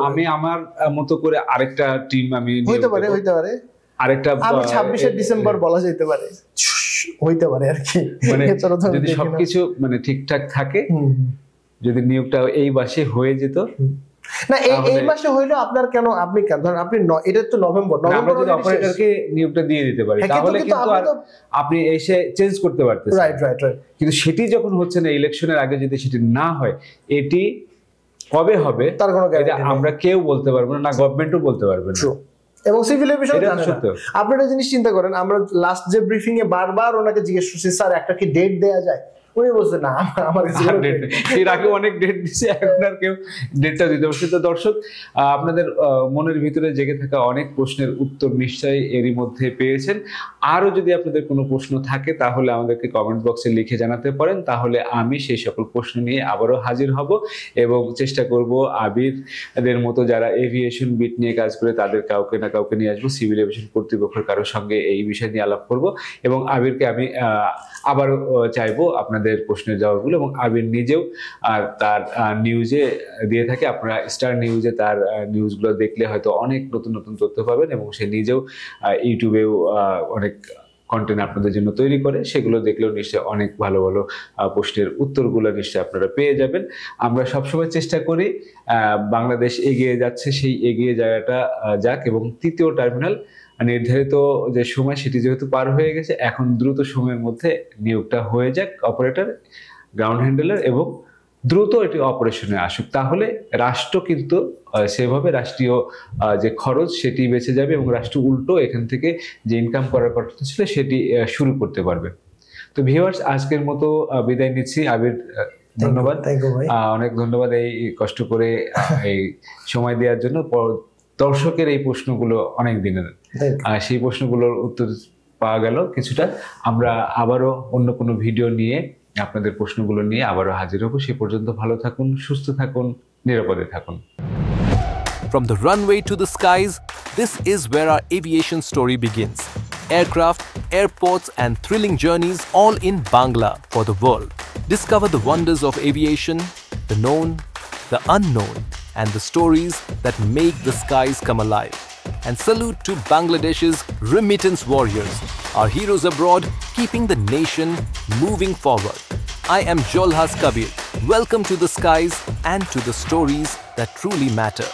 আমি আমার মতো করে আরেকটা টিম আমি হইতে পারে আরেকটা আমি 26শে ডিসেম্বর বলা যেতে পারে, হইতে পারে আর কি, মানে যদি সবকিছু মানে ঠিকঠাক থাকে, যদি নিয়োগটা এই মাসে হয়ে যেত না, এই মাসে হইলো আপনার কেন, আপনি কেন ধরেন আপনি এটা তো নভেম্বর আমরা যদি অপারেটরকে নিয়োগটা দিয়ে দিতে পারি তাহলে কিন্তু আপনি এসে চেঞ্জ করতে পারতেছেন, রাইট। কিন্তু সেটি যখন হচ্ছে না, ইলেকশনের আগে যদি সেটি না হয়, এটি কবে হবে তার কোনো গ্যারান্টি আমরা কেউ বলতে পারবো না, গভর্নমেন্টও বলতে পারবে না। এবং সিভিল এভিয়েশন আপনি একটা জিনিস চিন্তা করেন, আমরা লাস্ট যে ব্রিফিং এ বারবার ওনাকে জিজ্ঞেস করছি, স্যার একটা কি ডেট দেয়া যায়, উনি বলছেন না আমার এর আগে অনেক ডেট দিচ্ছে, এখন আর কেউ ডেটটা দিতে পারছে। তো দর্শক, আপনাদের মনের ভিতরে জেগে থাকা অনেক প্রশ্নের উত্তর নিশ্চয়ই এরই মধ্যে পেয়েছেন। আরো যদি আপনাদের কোনো প্রশ্ন থাকে তাহলে আমাদেরকে কমেন্ট বক্সে লিখে জানাতে পারেন, তাহলে আমি সেই সকল প্রশ্ন নিয়ে আবারও হাজির হব এবং চেষ্টা করব আবিরদের মতো যারা এভিয়েশন বিট নিয়ে কাজ করে তাদের কাউকে না কাউকে নিয়ে আসবো, সিভিল এভিয়েশন কর্তৃপক্ষের কারোর সঙ্গে এই বিষয় নিয়ে আলাপ করব এবং আবিরকে আমি আবারও চাইবো আপনাদের প্রশ্নের জবাবগুলো, এবং আবির নিজেও আর তার নিউজে দিয়ে থাকে, আপনারা স্টার নিউজে তার নিউজগুলো দেখলে হয়তো অনেক নতুন নতুন তথ্য পাবেন, এবং সে নিজেও ইউটিউবেও অনেক কন্টেন্ট আপনাদের জন্য তৈরি করে, সেগুলো দেখলেও নিশ্চয়ই অনেক ভালো ভালো প্রশ্নের উত্তরগুলো নিশ্চয়ই আপনারা পেয়ে যাবেন। আমরা সবসময় চেষ্টা করি বাংলাদেশ এগিয়ে যাচ্ছে, সেই এগিয়ে জায়গাটা যাক, এবং তৃতীয় টার্মিনাল নির্ধারিত যে সময় সেটি যেহেতু পার হয়ে গেছে, এখন দ্রুত সময়ের মধ্যে নিয়োগটা হয়ে যাক অপারেটর, গ্রাউন্ড হ্যান্ডেলার, এবং দ্রুত এটি অপারেশনে আসুক, তাহলে রাষ্ট্র কিন্তু সেভাবে রাষ্ট্রীয় যে খরচ সেটি বেঁচে যাবে এবং রাষ্ট্র উল্টো এখান থেকে যে ইনকাম করার কথা ছিল সেটি শুরু করতে পারবে। তো ভিউয়ার্স, আজকের মতো বিদায় নিচ্ছি। আবির, ধন্যবাদ, অনেক ধন্যবাদ এই কষ্ট করে এই সময় দেওয়ার জন্য। দর্শকের এই প্রশ্নগুলো অনেক দিনের, সেই প্রশ্নগুলোর উত্তর পাওয়া গেল কিছুটা। আমরা আবারও অন্য কোনো ভিডিও নিয়ে আপনাদের প্রশ্নগুলো নিয়ে আবারও হাজির হব। সে পর্যন্ত ভালো থাকুন, সুস্থ থাকুন, নিরাপদে থাকুন। From the runway to the skies, this is where our aviation story begins. Aircraft, airports, and thrilling journeys all in Bangla for the world. Discover the wonders of aviation, the known, the unknown, and the stories that make the skies come alive. And salute to Bangladesh's remittance warriors, our heroes abroad keeping the nation moving forward. I am Jolhas Kabir. Welcome to the skies and to the stories that truly matter.